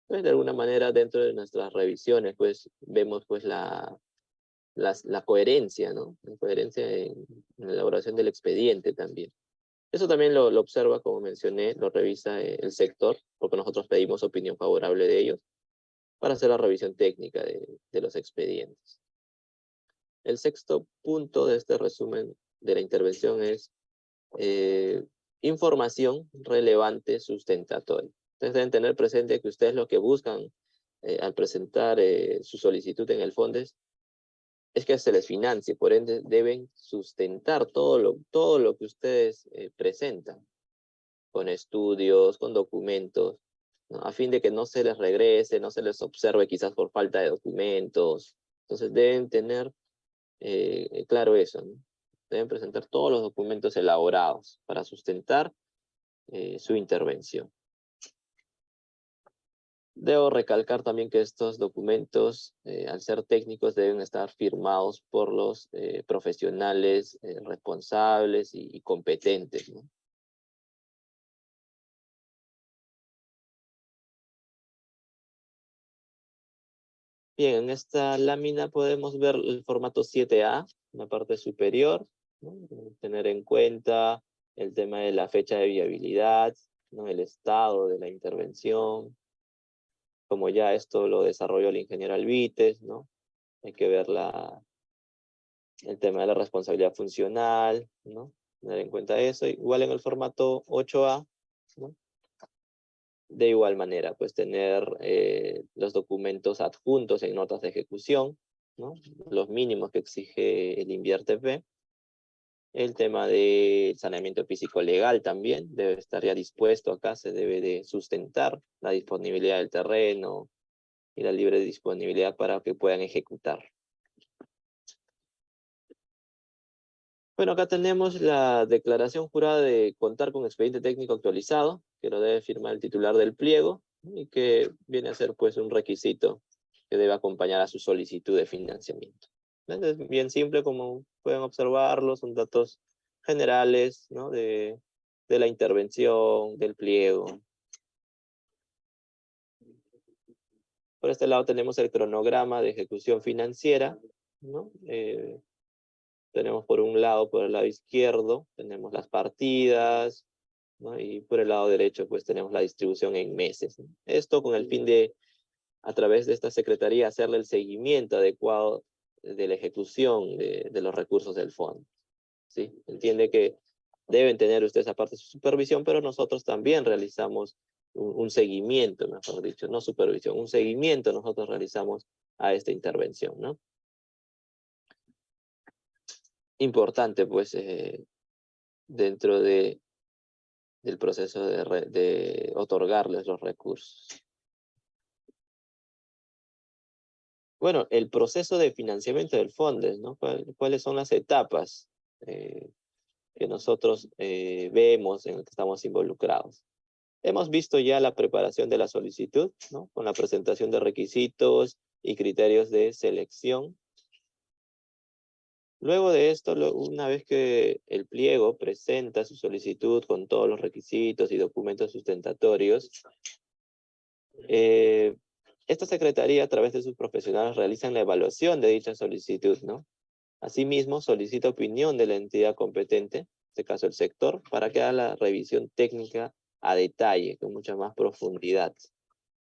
pues, de alguna manera dentro de nuestras revisiones, pues, vemos, pues, la coherencia, ¿no? La coherencia en la elaboración del expediente también. Eso también lo observa, como mencioné, lo revisa el sector, porque nosotros pedimos opinión favorable de ellos para hacer la revisión técnica de los expedientes. El sexto punto de este resumen de la intervención es información relevante sustentatoria. Ustedes deben tener presente que ustedes lo que buscan al presentar su solicitud en el FONDES es que se les financie, por ende deben sustentar todo lo que ustedes presentan, con estudios, con documentos, ¿no? A fin de que no se les regrese, no se les observe quizás por falta de documentos. Entonces deben tener claro eso, ¿no? Deben presentar todos los documentos elaborados para sustentar su intervención. Debo recalcar también que estos documentos, al ser técnicos, deben estar firmados por los profesionales responsables y competentes, ¿no? Bien, en esta lámina podemos ver el formato 7A, en la parte superior, ¿no? Tener en cuenta el tema de la fecha de viabilidad, ¿no? El estado de la intervención, como ya esto lo desarrolló el ingeniero Alvites, ¿no? Hay que ver el tema de la responsabilidad funcional, ¿no? Tener en cuenta eso. Igual en el formato 8A, ¿no? De igual manera, pues tener los documentos adjuntos en notas de ejecución, ¿no? Los mínimos que exige el INVIERTP. El tema del saneamiento físico legal también debe estar ya dispuesto acá, se debe de sustentar la disponibilidad del terreno y la libre disponibilidad para que puedan ejecutar. Bueno, acá tenemos la declaración jurada de contar con expediente técnico actualizado, que lo debe firmar el titular del pliego, y que viene a ser, pues, un requisito que debe acompañar a su solicitud de financiamiento. Es bien simple, como pueden observarlo, son datos generales, ¿no? de la intervención, del pliego. Por este lado tenemos el cronograma de ejecución financiera, ¿no? Tenemos por un lado, por el lado izquierdo, tenemos las partidas, ¿no? Y por el lado derecho, pues tenemos la distribución en meses, ¿no? Esto con el fin de, a través de esta secretaría, hacerle el seguimiento adecuado de la ejecución de los recursos del fondo, ¿sí? Entiende que deben tener ustedes aparte su supervisión, pero nosotros también realizamos un seguimiento, mejor dicho, no supervisión, un seguimiento nosotros realizamos a esta intervención, ¿no? Importante, pues, dentro del proceso de otorgarles los recursos. Bueno, el proceso de financiamiento del FONDES, ¿no? ¿Cuáles son las etapas que nosotros vemos en las que estamos involucrados? Hemos visto ya la preparación de la solicitud, ¿no? Con la presentación de requisitos y criterios de selección. Luego de esto, una vez que el pliego presenta su solicitud con todos los requisitos y documentos sustentatorios, esta secretaría, a través de sus profesionales, realizan la evaluación de dicha solicitud, ¿no? Asimismo, solicita opinión de la entidad competente, en este caso el sector, para que haga la revisión técnica a detalle, con mucha más profundidad,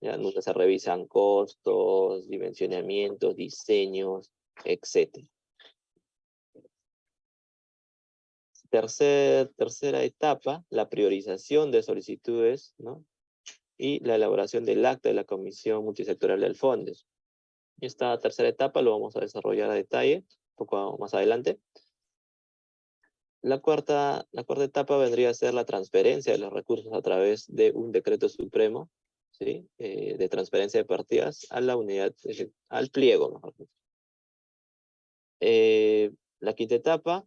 ¿ya? Donde se revisan costos, dimensionamientos, diseños, etc. Tercera etapa, la priorización de solicitudes, ¿no? y la elaboración del acta de la Comisión Multisectorial del Fondes. Esta tercera etapa lo vamos a desarrollar a detalle, un poco más adelante. La cuarta etapa vendría a ser la transferencia de los recursos a través de un decreto supremo, ¿sí? De transferencia de partidas a la unidad, al pliego, mejor dicho. La quinta etapa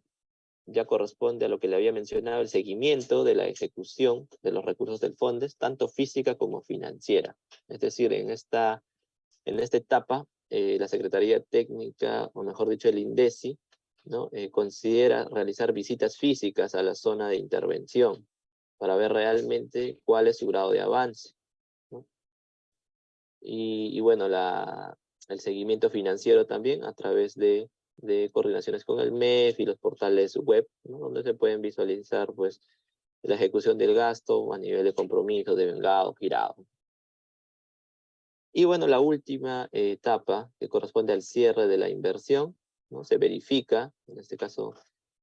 ya corresponde a lo que le había mencionado, el seguimiento de la ejecución de los recursos del Fondes, tanto física como financiera. Es decir, en esta etapa, la Secretaría Técnica, o mejor dicho, el INDECI, ¿no? Considera realizar visitas físicas a la zona de intervención para ver realmente cuál es su grado de avance, ¿no? Y bueno, el seguimiento financiero también a través de coordinaciones con el MEF y los portales web, ¿no? Donde se pueden visualizar pues, la ejecución del gasto a nivel de compromiso, de vengado, girado. Y bueno, la última etapa, que corresponde al cierre de la inversión, ¿no? Se verifica, en este caso,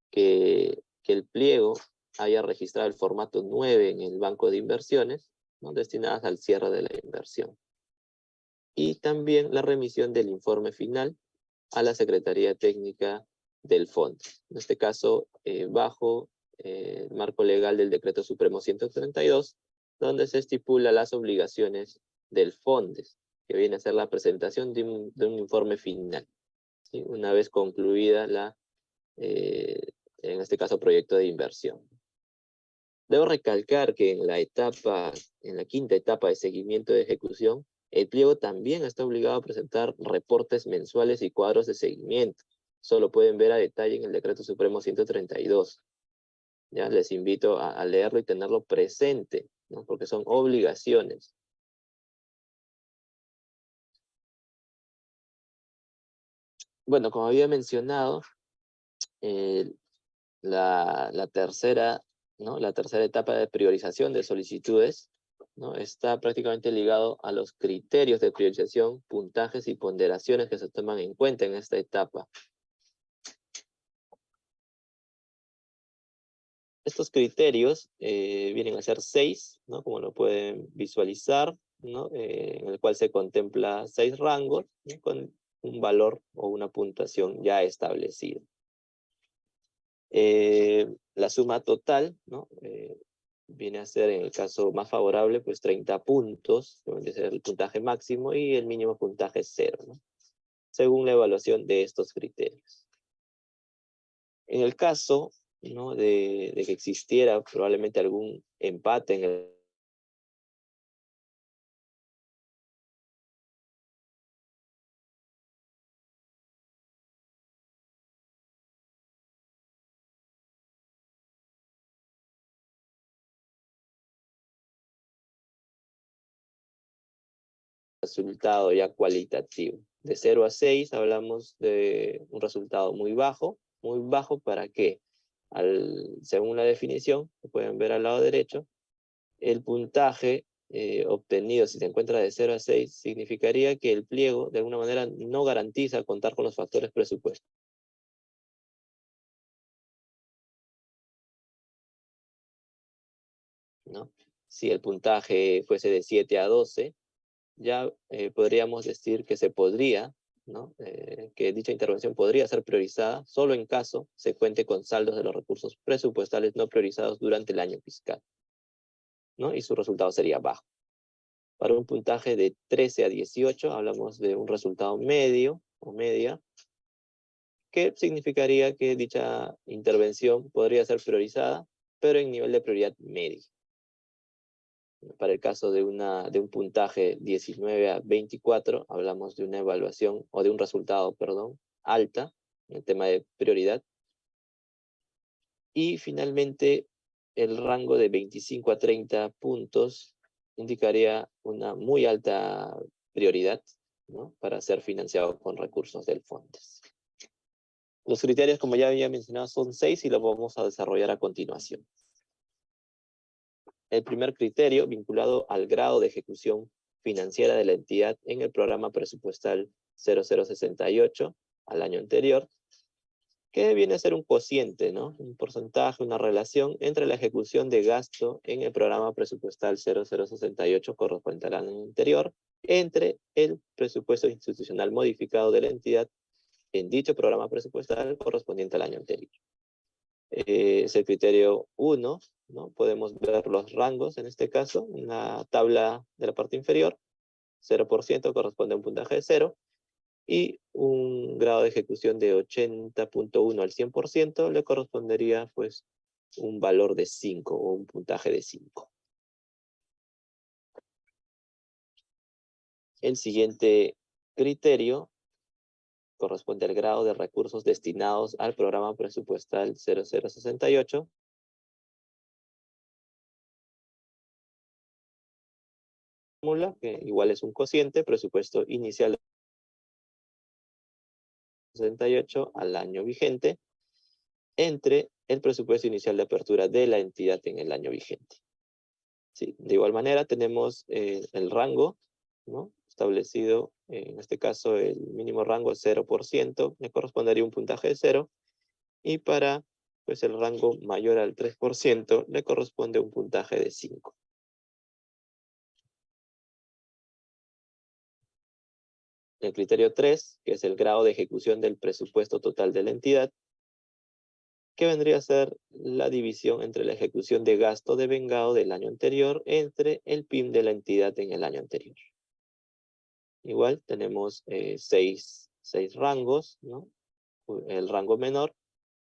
que el pliego haya registrado el formato 9 en el banco de inversiones, ¿no? Destinadas al cierre de la inversión. Y también la remisión del informe final a la Secretaría Técnica del Fondo. En este caso, bajo el marco legal del Decreto Supremo 132, donde se estipula las obligaciones del Fondes, que viene a ser la presentación de un informe final, ¿sí? Una vez concluida en este caso, proyecto de inversión. Debo recalcar que en la quinta etapa de seguimiento de ejecución, el pliego también está obligado a presentar reportes mensuales y cuadros de seguimiento. Eso lo pueden ver a detalle en el Decreto Supremo 132. Ya les invito a leerlo y tenerlo presente, ¿no? Porque son obligaciones. Bueno, como había mencionado, la tercera etapa de priorización de solicitudes, ¿no? Está prácticamente ligado a los criterios de priorización, puntajes y ponderaciones que se toman en cuenta en esta etapa. Estos criterios vienen a ser 6, ¿no? Como lo pueden visualizar, ¿no? En el cual se contempla 6 rangos, ¿no? Con un valor o una puntuación ya establecida. La suma total, ¿no? Viene a ser, en el caso más favorable, pues 30 puntos, que viene a ser el puntaje máximo, y el mínimo puntaje 0, ¿no? Según la evaluación de estos criterios. En el caso, ¿no? de que existiera probablemente algún empate en el resultado ya cualitativo. De 0 a 6 hablamos de un resultado muy bajo. Muy bajo, ¿para qué? Según la definición, que pueden ver al lado derecho, el puntaje obtenido, si se encuentra de 0 a 6, significaría que el pliego de alguna manera no garantiza contar con los factores presupuestarios. ¿No? Si el puntaje fuese de 7 a 12, ya podríamos decir que se podría, ¿no? Que dicha intervención podría ser priorizada solo en caso se cuente con saldos de los recursos presupuestales no priorizados durante el año fiscal, ¿no? Y su resultado sería bajo. Para un puntaje de 13 a 18 hablamos de un resultado medio o media, que significaría que dicha intervención podría ser priorizada, pero en nivel de prioridad medio. Para el caso de un puntaje 19 a 24, hablamos de una evaluación, o de un resultado, perdón, alta, en el tema de prioridad. Y finalmente, el rango de 25 a 30 puntos indicaría una muy alta prioridad, ¿no? Para ser financiado con recursos del Fondes. Los criterios, como ya había mencionado, son 6 y los vamos a desarrollar a continuación. El primer criterio, vinculado al grado de ejecución financiera de la entidad en el programa presupuestal 0068 al año anterior, que viene a ser un cociente, ¿no? Un porcentaje, una relación entre la ejecución de gasto en el programa presupuestal 0068 correspondiente al año anterior, entre el presupuesto institucional modificado de la entidad en dicho programa presupuestal correspondiente al año anterior. Es el criterio 1, ¿no? Podemos ver los rangos en este caso, en la tabla de la parte inferior, 0% corresponde a un puntaje de 0, y un grado de ejecución de 80.1 al 100% le correspondería pues un valor de 5 o un puntaje de 5. El siguiente criterio corresponde al grado de recursos destinados al programa presupuestal 0068. Fórmula que igual es un cociente, presupuesto inicial 68 al año vigente, entre el presupuesto inicial de apertura de la entidad en el año vigente. Sí, de igual manera tenemos el rango, ¿no? Establecido, en este caso el mínimo rango es 0%, le correspondería un puntaje de 0, y para pues, el rango mayor al 3% le corresponde un puntaje de 5. El criterio 3, que es el grado de ejecución del presupuesto total de la entidad, que vendría a ser la división entre la ejecución de gasto devengado del año anterior entre el PIM de la entidad en el año anterior. Igual tenemos 6 rangos, ¿no? El rango menor,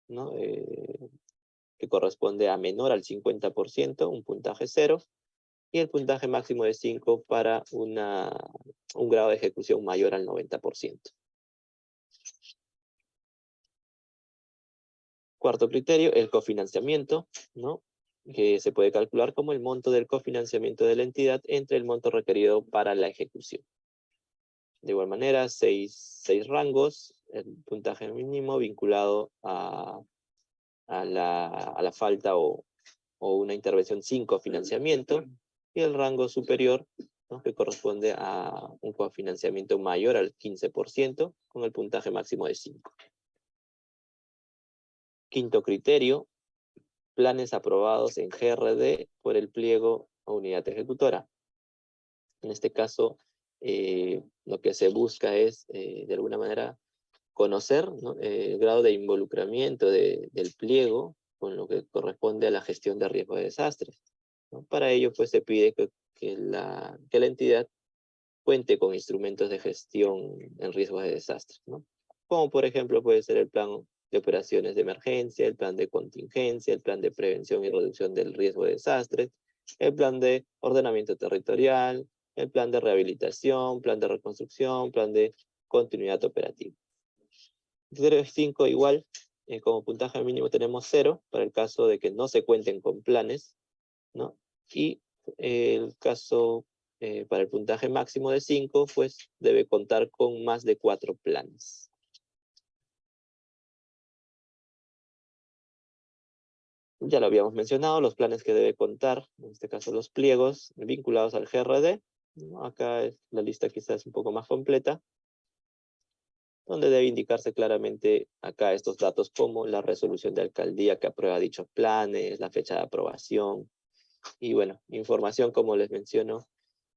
¿no? Que corresponde a menor al 50%, un puntaje 0, y el puntaje máximo de 5 para un grado de ejecución mayor al 90%. Cuarto criterio, el cofinanciamiento, ¿no? Que se puede calcular como el monto del cofinanciamiento de la entidad entre el monto requerido para la ejecución. De igual manera, 6 rangos, el puntaje mínimo vinculado a la falta o una intervención sin cofinanciamiento, y el rango superior, ¿no? Que corresponde a un cofinanciamiento mayor al 15%, con el puntaje máximo de 5. Quinto criterio, planes aprobados en GRD por el pliego o unidad ejecutora. En este caso, lo que se busca es, de alguna manera, conocer, ¿no? El grado de involucramiento del pliego con lo que corresponde a la gestión de riesgo de desastres, ¿no? Para ello, pues, se pide que la entidad cuente con instrumentos de gestión en riesgos de desastres, ¿no? Como, por ejemplo, puede ser el plan de operaciones de emergencia, el plan de contingencia, el plan de prevención y reducción del riesgo de desastres, el plan de ordenamiento territorial, el plan de rehabilitación, plan de reconstrucción, plan de continuidad operativa. Criterio 5 igual, como puntaje mínimo tenemos 0 para el caso de que no se cuenten con planes, ¿no? Y el caso para el puntaje máximo de 5, pues debe contar con más de 4 planes. Ya lo habíamos mencionado, los planes que debe contar, en este caso los pliegos vinculados al GRD, ¿no? Acá la lista quizás es un poco más completa, donde debe indicarse claramente acá estos datos como la resolución de alcaldía que aprueba dichos planes, la fecha de aprobación, y bueno, información como les menciono,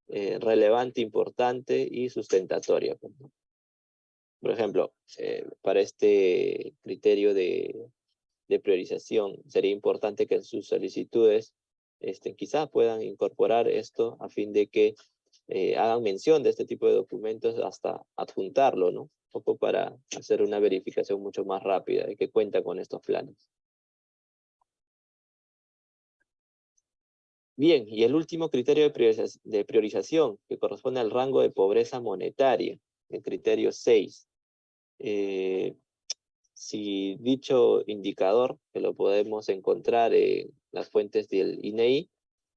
relevante, importante y sustentatoria. Por ejemplo, para este criterio de priorización, sería importante que en sus solicitudes quizás puedan incorporar esto a fin de que hagan mención de este tipo de documentos hasta adjuntarlo, ¿no? Un poco para hacer una verificación mucho más rápida de que cuenta con estos planes. Bien, y el último criterio de priorización, que corresponde al rango de pobreza monetaria, el criterio 6. Si dicho indicador, que lo podemos encontrar en las fuentes del INEI,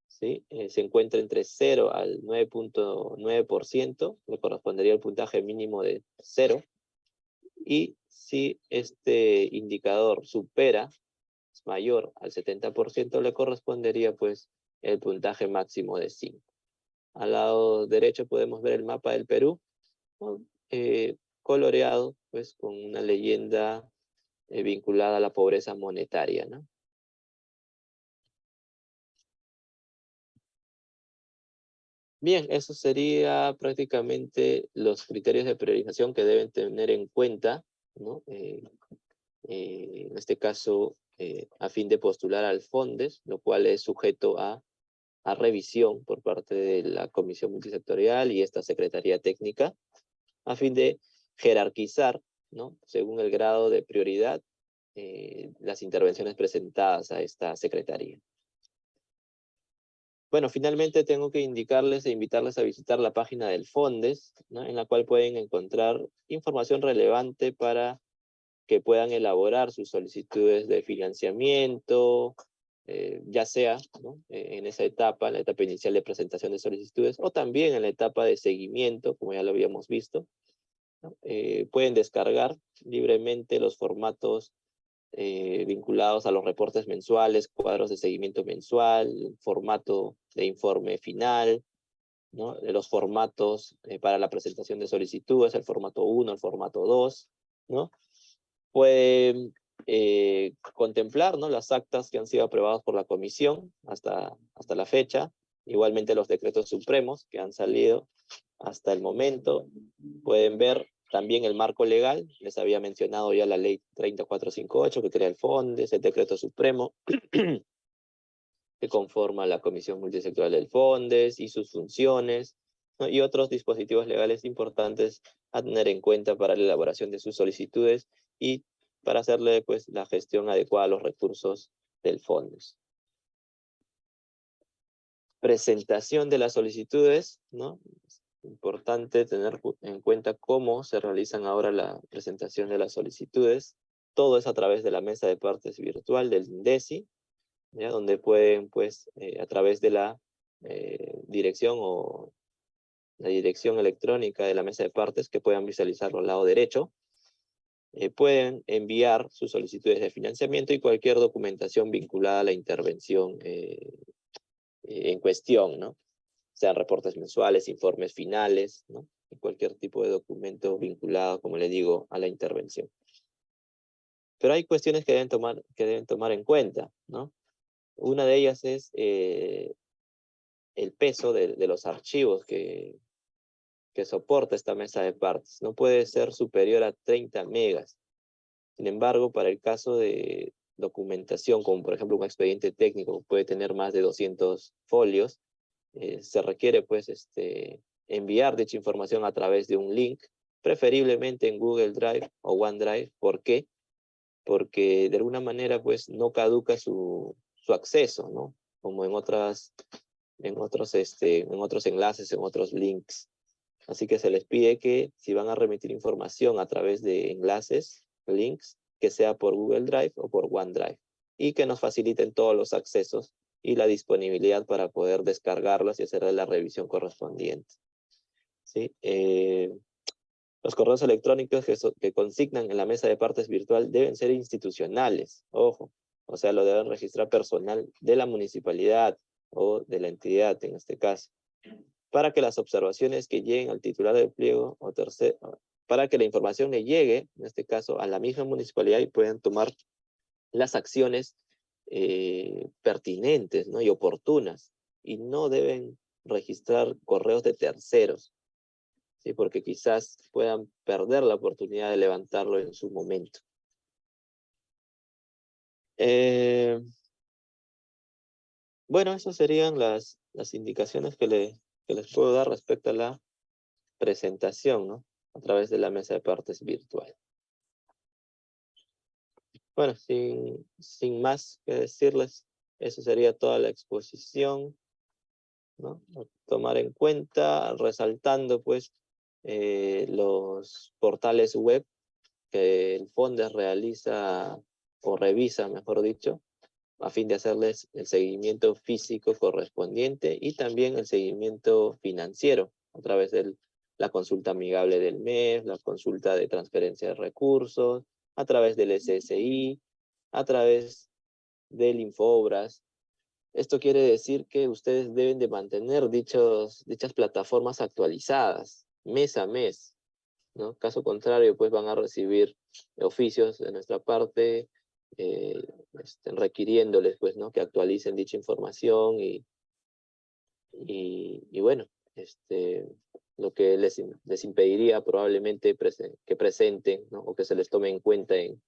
¿sí? Se encuentra entre 0 al 9.9%, le correspondería el puntaje mínimo de 0. Y si este indicador supera, es mayor al 70%, le correspondería pues el puntaje máximo de 5. Al lado derecho podemos ver el mapa del Perú, ¿no? Coloreado pues con una leyenda vinculada a la pobreza monetaria, ¿no? Bien, eso sería prácticamente los criterios de priorización que deben tener en cuenta, ¿no? En este caso, a fin de postular al FONDES, lo cual es sujeto a revisión por parte de la Comisión Multisectorial y esta Secretaría Técnica, a fin de jerarquizar, ¿no? Según el grado de prioridad, las intervenciones presentadas a esta Secretaría. Bueno, finalmente tengo que indicarles e invitarles a visitar la página del FONDES, ¿no? En la cual pueden encontrar información relevante para que puedan elaborar sus solicitudes de financiamiento, ya sea, ¿no? En esa etapa, en la etapa inicial de presentación de solicitudes, o también en la etapa de seguimiento, como ya lo habíamos visto, ¿no? Pueden descargar libremente los formatos vinculados a los reportes mensuales, cuadros de seguimiento mensual, formato de informe final, ¿no? De los formatos para la presentación de solicitudes, el formato 1, el formato 2, ¿no? Pueden contemplar, ¿no? Las actas que han sido aprobadas por la comisión hasta la fecha, igualmente los decretos supremos que han salido hasta el momento. Pueden ver también el marco legal, les había mencionado ya la ley 30458 que crea el FONDES, el decreto supremo que conforma la Comisión Multisectorial del FONDES y sus funciones, ¿no? Y otros dispositivos legales importantes a tener en cuenta para la elaboración de sus solicitudes y para hacerle pues la gestión adecuada a los recursos del FONDES. Presentación de las solicitudes, ¿no? Importante tener en cuenta cómo se realizan ahora la presentación de las solicitudes. Todo es a través de la mesa de partes virtual del INDECI, ¿ya? Donde pueden, pues, a través de la dirección o la dirección electrónica de la mesa de partes, que puedan visualizarlo al lado derecho, pueden enviar sus solicitudes de financiamiento y cualquier documentación vinculada a la intervención en cuestión, ¿no? Sean reportes mensuales, informes finales, ¿no? Y cualquier tipo de documento vinculado, como le digo, a la intervención. Pero hay cuestiones que deben tomar en cuenta, ¿no? Una de ellas es el peso de los archivos que soporta esta mesa de partes. No puede ser superior a 30 megas. Sin embargo, para el caso de documentación, como por ejemplo un expediente técnico, puede tener más de 200 folios, se requiere pues enviar dicha información a través de un link, preferiblemente en Google Drive o OneDrive. ¿Por qué? Porque de alguna manera pues no caduca su acceso, ¿no? Como en otros enlaces, en otros links. Así que se les pide que si van a remitir información a través de enlaces, links, que sea por Google Drive o por OneDrive, y que nos faciliten todos los accesos y la disponibilidad para poder descargarlas y hacer la revisión correspondiente. ¿Sí? Los correos electrónicos que consignan en la mesa de partes virtual deben ser institucionales, ojo, o sea, lo deben registrar personal de la municipalidad o de la entidad en este caso, para que las observaciones que lleguen al titular del pliego o para que la información le llegue, en este caso, a la misma municipalidad y puedan tomar las acciones pertinentes, ¿no? Y oportunas, y no deben registrar correos de terceros, ¿sí? Porque quizás puedan perder la oportunidad de levantarlo en su momento. Bueno, esas serían las indicaciones que les puedo dar respecto a la presentación, ¿no? A través de la mesa de partes virtual. Bueno, sin más que decirles, eso sería toda la exposición, ¿no? A tomar en cuenta, resaltando pues los portales web que el FONDES realiza o revisa, mejor dicho, a fin de hacerles el seguimiento físico correspondiente y también el seguimiento financiero a través de la consulta amigable del mes, la consulta de transferencia de recursos, a través del SSI, a través del Infobras. Esto quiere decir que ustedes deben de mantener dichas plataformas actualizadas mes a mes, ¿no? Caso contrario, pues van a recibir oficios de nuestra parte requiriéndoles, pues, ¿no? Que actualicen dicha información y bueno, lo que les impediría probablemente que presenten, ¿no? O que se les tome en cuenta en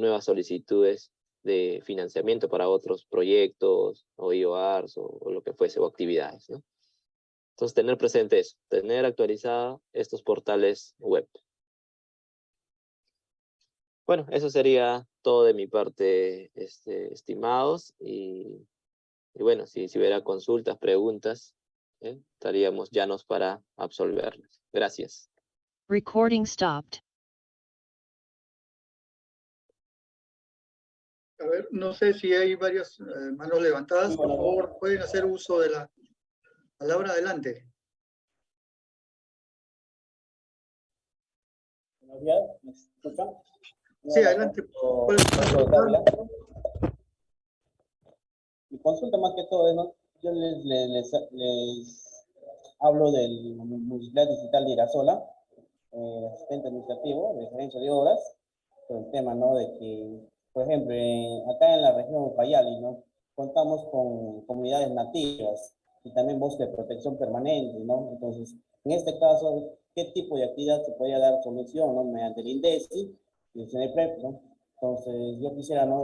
nuevas solicitudes de financiamiento para otros proyectos o IOARs o lo que fuese, o actividades, ¿no? Entonces, tener presente eso, tener actualizados estos portales web. Bueno, eso sería todo de mi parte, estimados, y bueno, si hubiera consultas, preguntas, estaríamos llanos para absolverlas. Gracias. Recording stopped. A ver, no sé si hay varias manos levantadas. Por favor, pueden hacer uso de la palabra. Adelante. Buenos días, ¿me escuchan? Sí, adelante. Mi consulta más que todo es, ¿no? Yo les hablo del Municipalidad Digital de Irasola, asistente administrativo de gerencia de obras, por el tema, ¿no? De que, por ejemplo, acá en la región Ucayali, ¿no? Contamos con comunidades nativas y también bosque de protección permanente, ¿no? Entonces, en este caso, ¿qué tipo de actividad se podría dar solución, ¿no? Mediante el INDECI y el CENEPREP, ¿no? Entonces, yo quisiera, ¿no?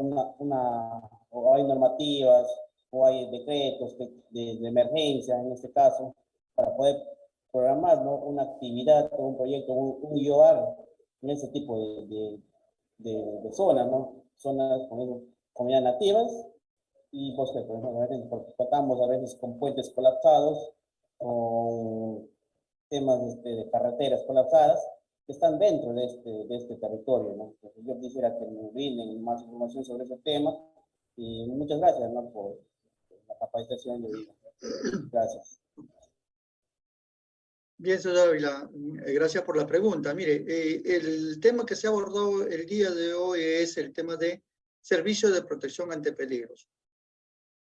O hay normativas, o hay decretos de emergencia, en este caso, para poder programar, ¿no? Una actividad o un proyecto, un IOAR en ese tipo de zonas, ¿no? Zonas con comunidades nativas y bosques, por ejemplo, porque tratamos a veces con puentes colapsados, con temas de carreteras colapsadas, que están dentro de este territorio, ¿no? Entonces, yo quisiera que me brinden más información sobre ese tema y muchas gracias, ¿no? Por la capacitación de vida. Gracias. Bien, señor Ávila, gracias por la pregunta. Mire, el tema que se ha abordado el día de hoy es el tema de servicio de protección ante peligros.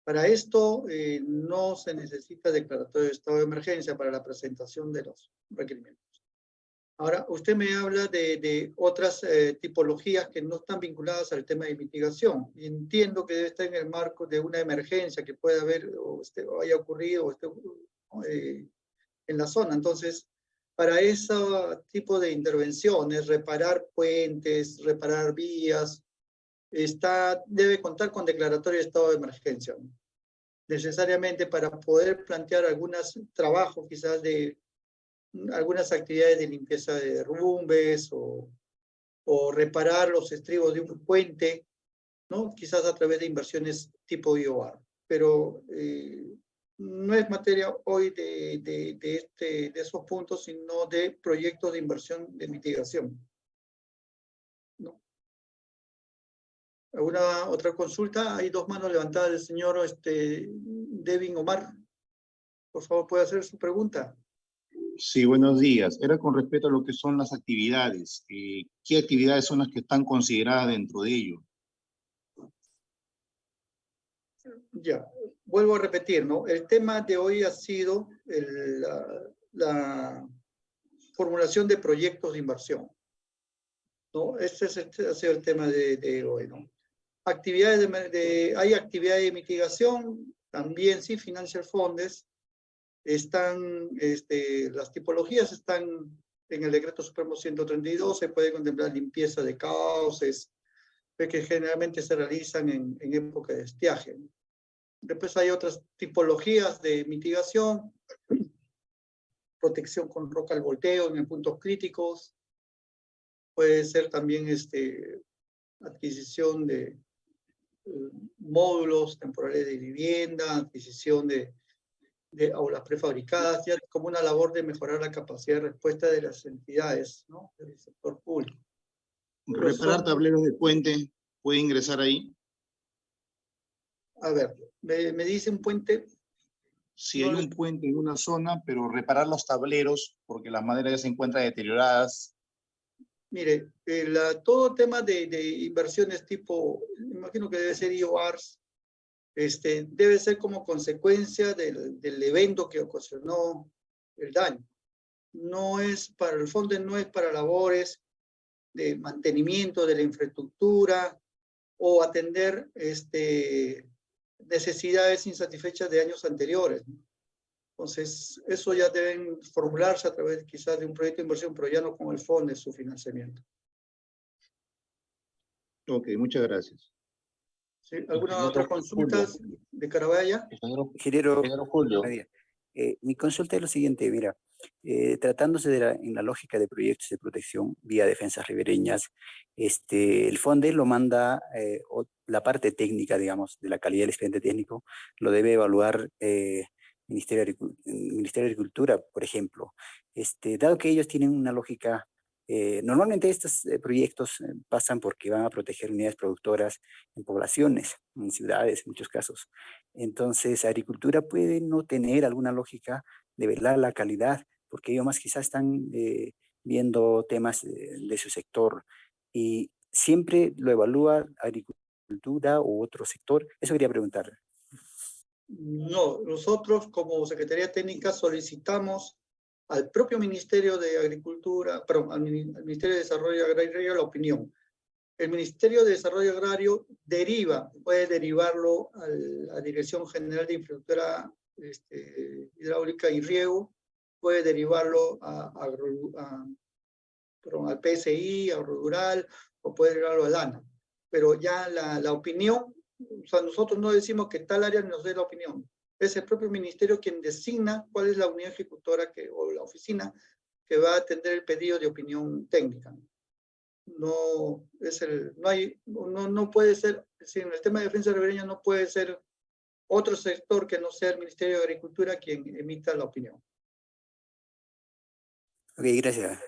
Para esto no se necesita declaratorio de estado de emergencia para la presentación de los requerimientos. Ahora, usted me habla de otras tipologías que no están vinculadas al tema de mitigación. Y entiendo que debe estar en el marco de una emergencia que pueda haber o haya ocurrido en la zona. Entonces, para ese tipo de intervenciones, reparar puentes, reparar vías, debe contar con declaratorio de estado de emergencia, ¿no? Necesariamente para poder plantear algunos trabajos, quizás de algunas actividades de limpieza de derrumbes o reparar los estribos de un puente, ¿no? Quizás a través de inversiones tipo IOAR. Pero no es materia hoy de esos puntos, sino de proyectos de inversión de mitigación, ¿no? ¿Alguna otra consulta? Hay dos manos levantadas del señor Devin Omar. Por favor, puede hacer su pregunta. Sí, buenos días. Era con respecto a lo que son las actividades. ¿Qué actividades son las que están consideradas dentro de ello? Ya, vuelvo a repetir, ¿no? El tema de hoy ha sido la formulación de proyectos de inversión, ¿no? Este ha sido el tema de hoy, ¿no? Hay actividades de mitigación, también sí, Financial Fondes. Las tipologías están en el Decreto Supremo 132, se puede contemplar limpieza de cauces, que generalmente se realizan en época de estiaje. Después hay otras tipologías de mitigación, protección con roca al volteo en puntos críticos, puede ser también adquisición de módulos temporales de vivienda, adquisición de aulas prefabricadas, ya como una labor de mejorar la capacidad de respuesta de las entidades, ¿no? Del sector público. ¿Reparar tableros de puente puede ingresar ahí? A ver, me dice un puente. Si hay un puente en una zona, pero reparar los tableros, porque las maderas ya se encuentran deterioradas. Mire, todo tema de inversiones tipo, imagino que debe ser IOARs, debe ser como consecuencia del evento que ocasionó el daño. no es para, el fondo no es para labores de mantenimiento de la infraestructura o atender necesidades insatisfechas de años anteriores, ¿no? Entonces, eso ya deben formularse a través quizás de un proyecto de inversión, pero ya no con el fondo de su financiamiento. Ok, muchas gracias. ¿Sí? ¿Alguna otra consulta de Carabaya? Ingeniero Julio. Mi consulta es lo siguiente, mira, tratándose en la lógica de proyectos de protección vía defensas ribereñas, el FONDE lo manda, la parte técnica, digamos, de la calidad del expediente técnico, lo debe evaluar Ministerio de Agricultura, por ejemplo. Dado que ellos tienen una lógica, normalmente estos proyectos pasan porque van a proteger unidades productoras en poblaciones, en ciudades, en muchos casos. Entonces, agricultura puede no tener alguna lógica de velar la calidad, porque ellos más quizás están viendo temas de su sector y siempre lo evalúa agricultura u otro sector. Eso quería preguntar. No, nosotros como Secretaría Técnica solicitamos al propio Ministerio de Agricultura, perdón, al Ministerio de Desarrollo Agrario la opinión. El Ministerio de Desarrollo Agrario puede derivarlo a la Dirección General de Infraestructura Hidráulica y Riego, puede derivarlo al PSI, a Rural, o puede derivarlo al ANA. Pero ya la opinión, o sea, nosotros no decimos que tal área nos dé la opinión. Es el propio ministerio quien designa cuál es la unidad ejecutora o la oficina que va a atender el pedido de opinión técnica. No puede ser, si en el tema de defensa ribereña no puede ser otro sector que no sea el Ministerio de Agricultura quien emita la opinión. Ok, gracias.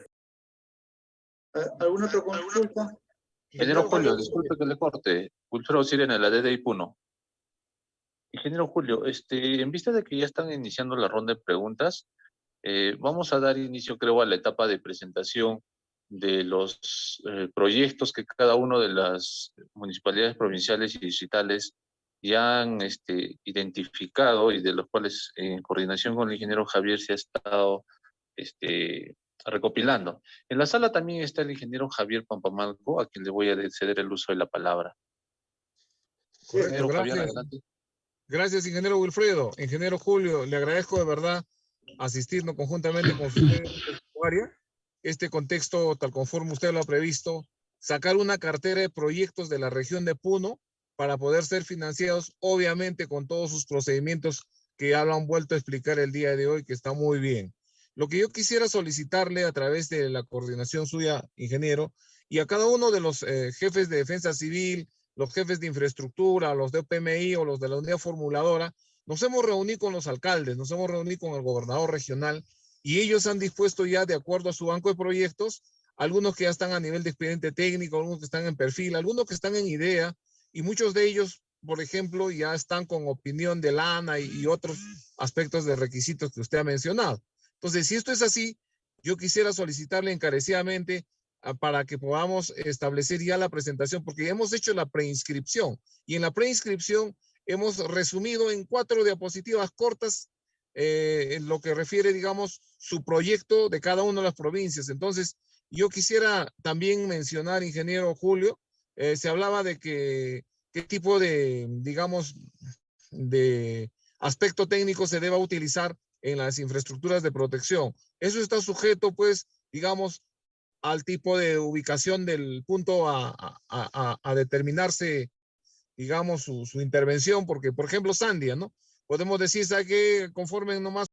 ¿Alguna otra consulta? Ingeniero Julio, disculpe que le corte. Wilfredo Sirena, en la DDI Puno. Ingeniero Julio, en vista de que ya están iniciando la ronda de preguntas, vamos a dar inicio, creo, a la etapa de presentación de los proyectos que cada una de las municipalidades provinciales y distritales ya han identificado y de los cuales en coordinación con el ingeniero Javier se ha estado recopilando. En la sala también está el ingeniero Javier Pampamalco, a quien le voy a ceder el uso de la palabra. Correcto, Javier, gracias. adelante. Gracias, ingeniero Wilfredo. Ingeniero Julio, le agradezco de verdad asistirnos conjuntamente con usted en su área. Este contexto, tal conforme usted lo ha previsto, sacar una cartera de proyectos de la región de Puno para poder ser financiados, obviamente con todos sus procedimientos que ya lo han vuelto a explicar el día de hoy, que está muy bien. Lo que yo quisiera solicitarle a través de la coordinación suya, ingeniero, y a cada uno de los jefes de defensa civil, los jefes de infraestructura, los de OPMI o los de la unidad formuladora, nos hemos reunido con los alcaldes, nos hemos reunido con el gobernador regional y ellos han dispuesto ya, de acuerdo a su banco de proyectos, algunos que ya están a nivel de expediente técnico, algunos que están en perfil, algunos que están en idea y muchos de ellos, por ejemplo, ya están con opinión de la ANA y otros aspectos de requisitos que usted ha mencionado. Entonces, si esto es así, yo quisiera solicitarle encarecidamente para que podamos establecer ya la presentación, porque ya hemos hecho la preinscripción y en la preinscripción hemos resumido en 4 diapositivas cortas en lo que refiere, digamos, su proyecto de cada una de las provincias. Entonces, yo quisiera también mencionar, ingeniero Julio, se hablaba de qué tipo de, digamos, de aspecto técnico se deba utilizar en las infraestructuras de protección. Eso está sujeto, pues, digamos, al tipo de ubicación del punto a determinarse, digamos, su intervención, porque, por ejemplo, Sandia, ¿no? Podemos decir, ¿sabe qué? Conforme nomás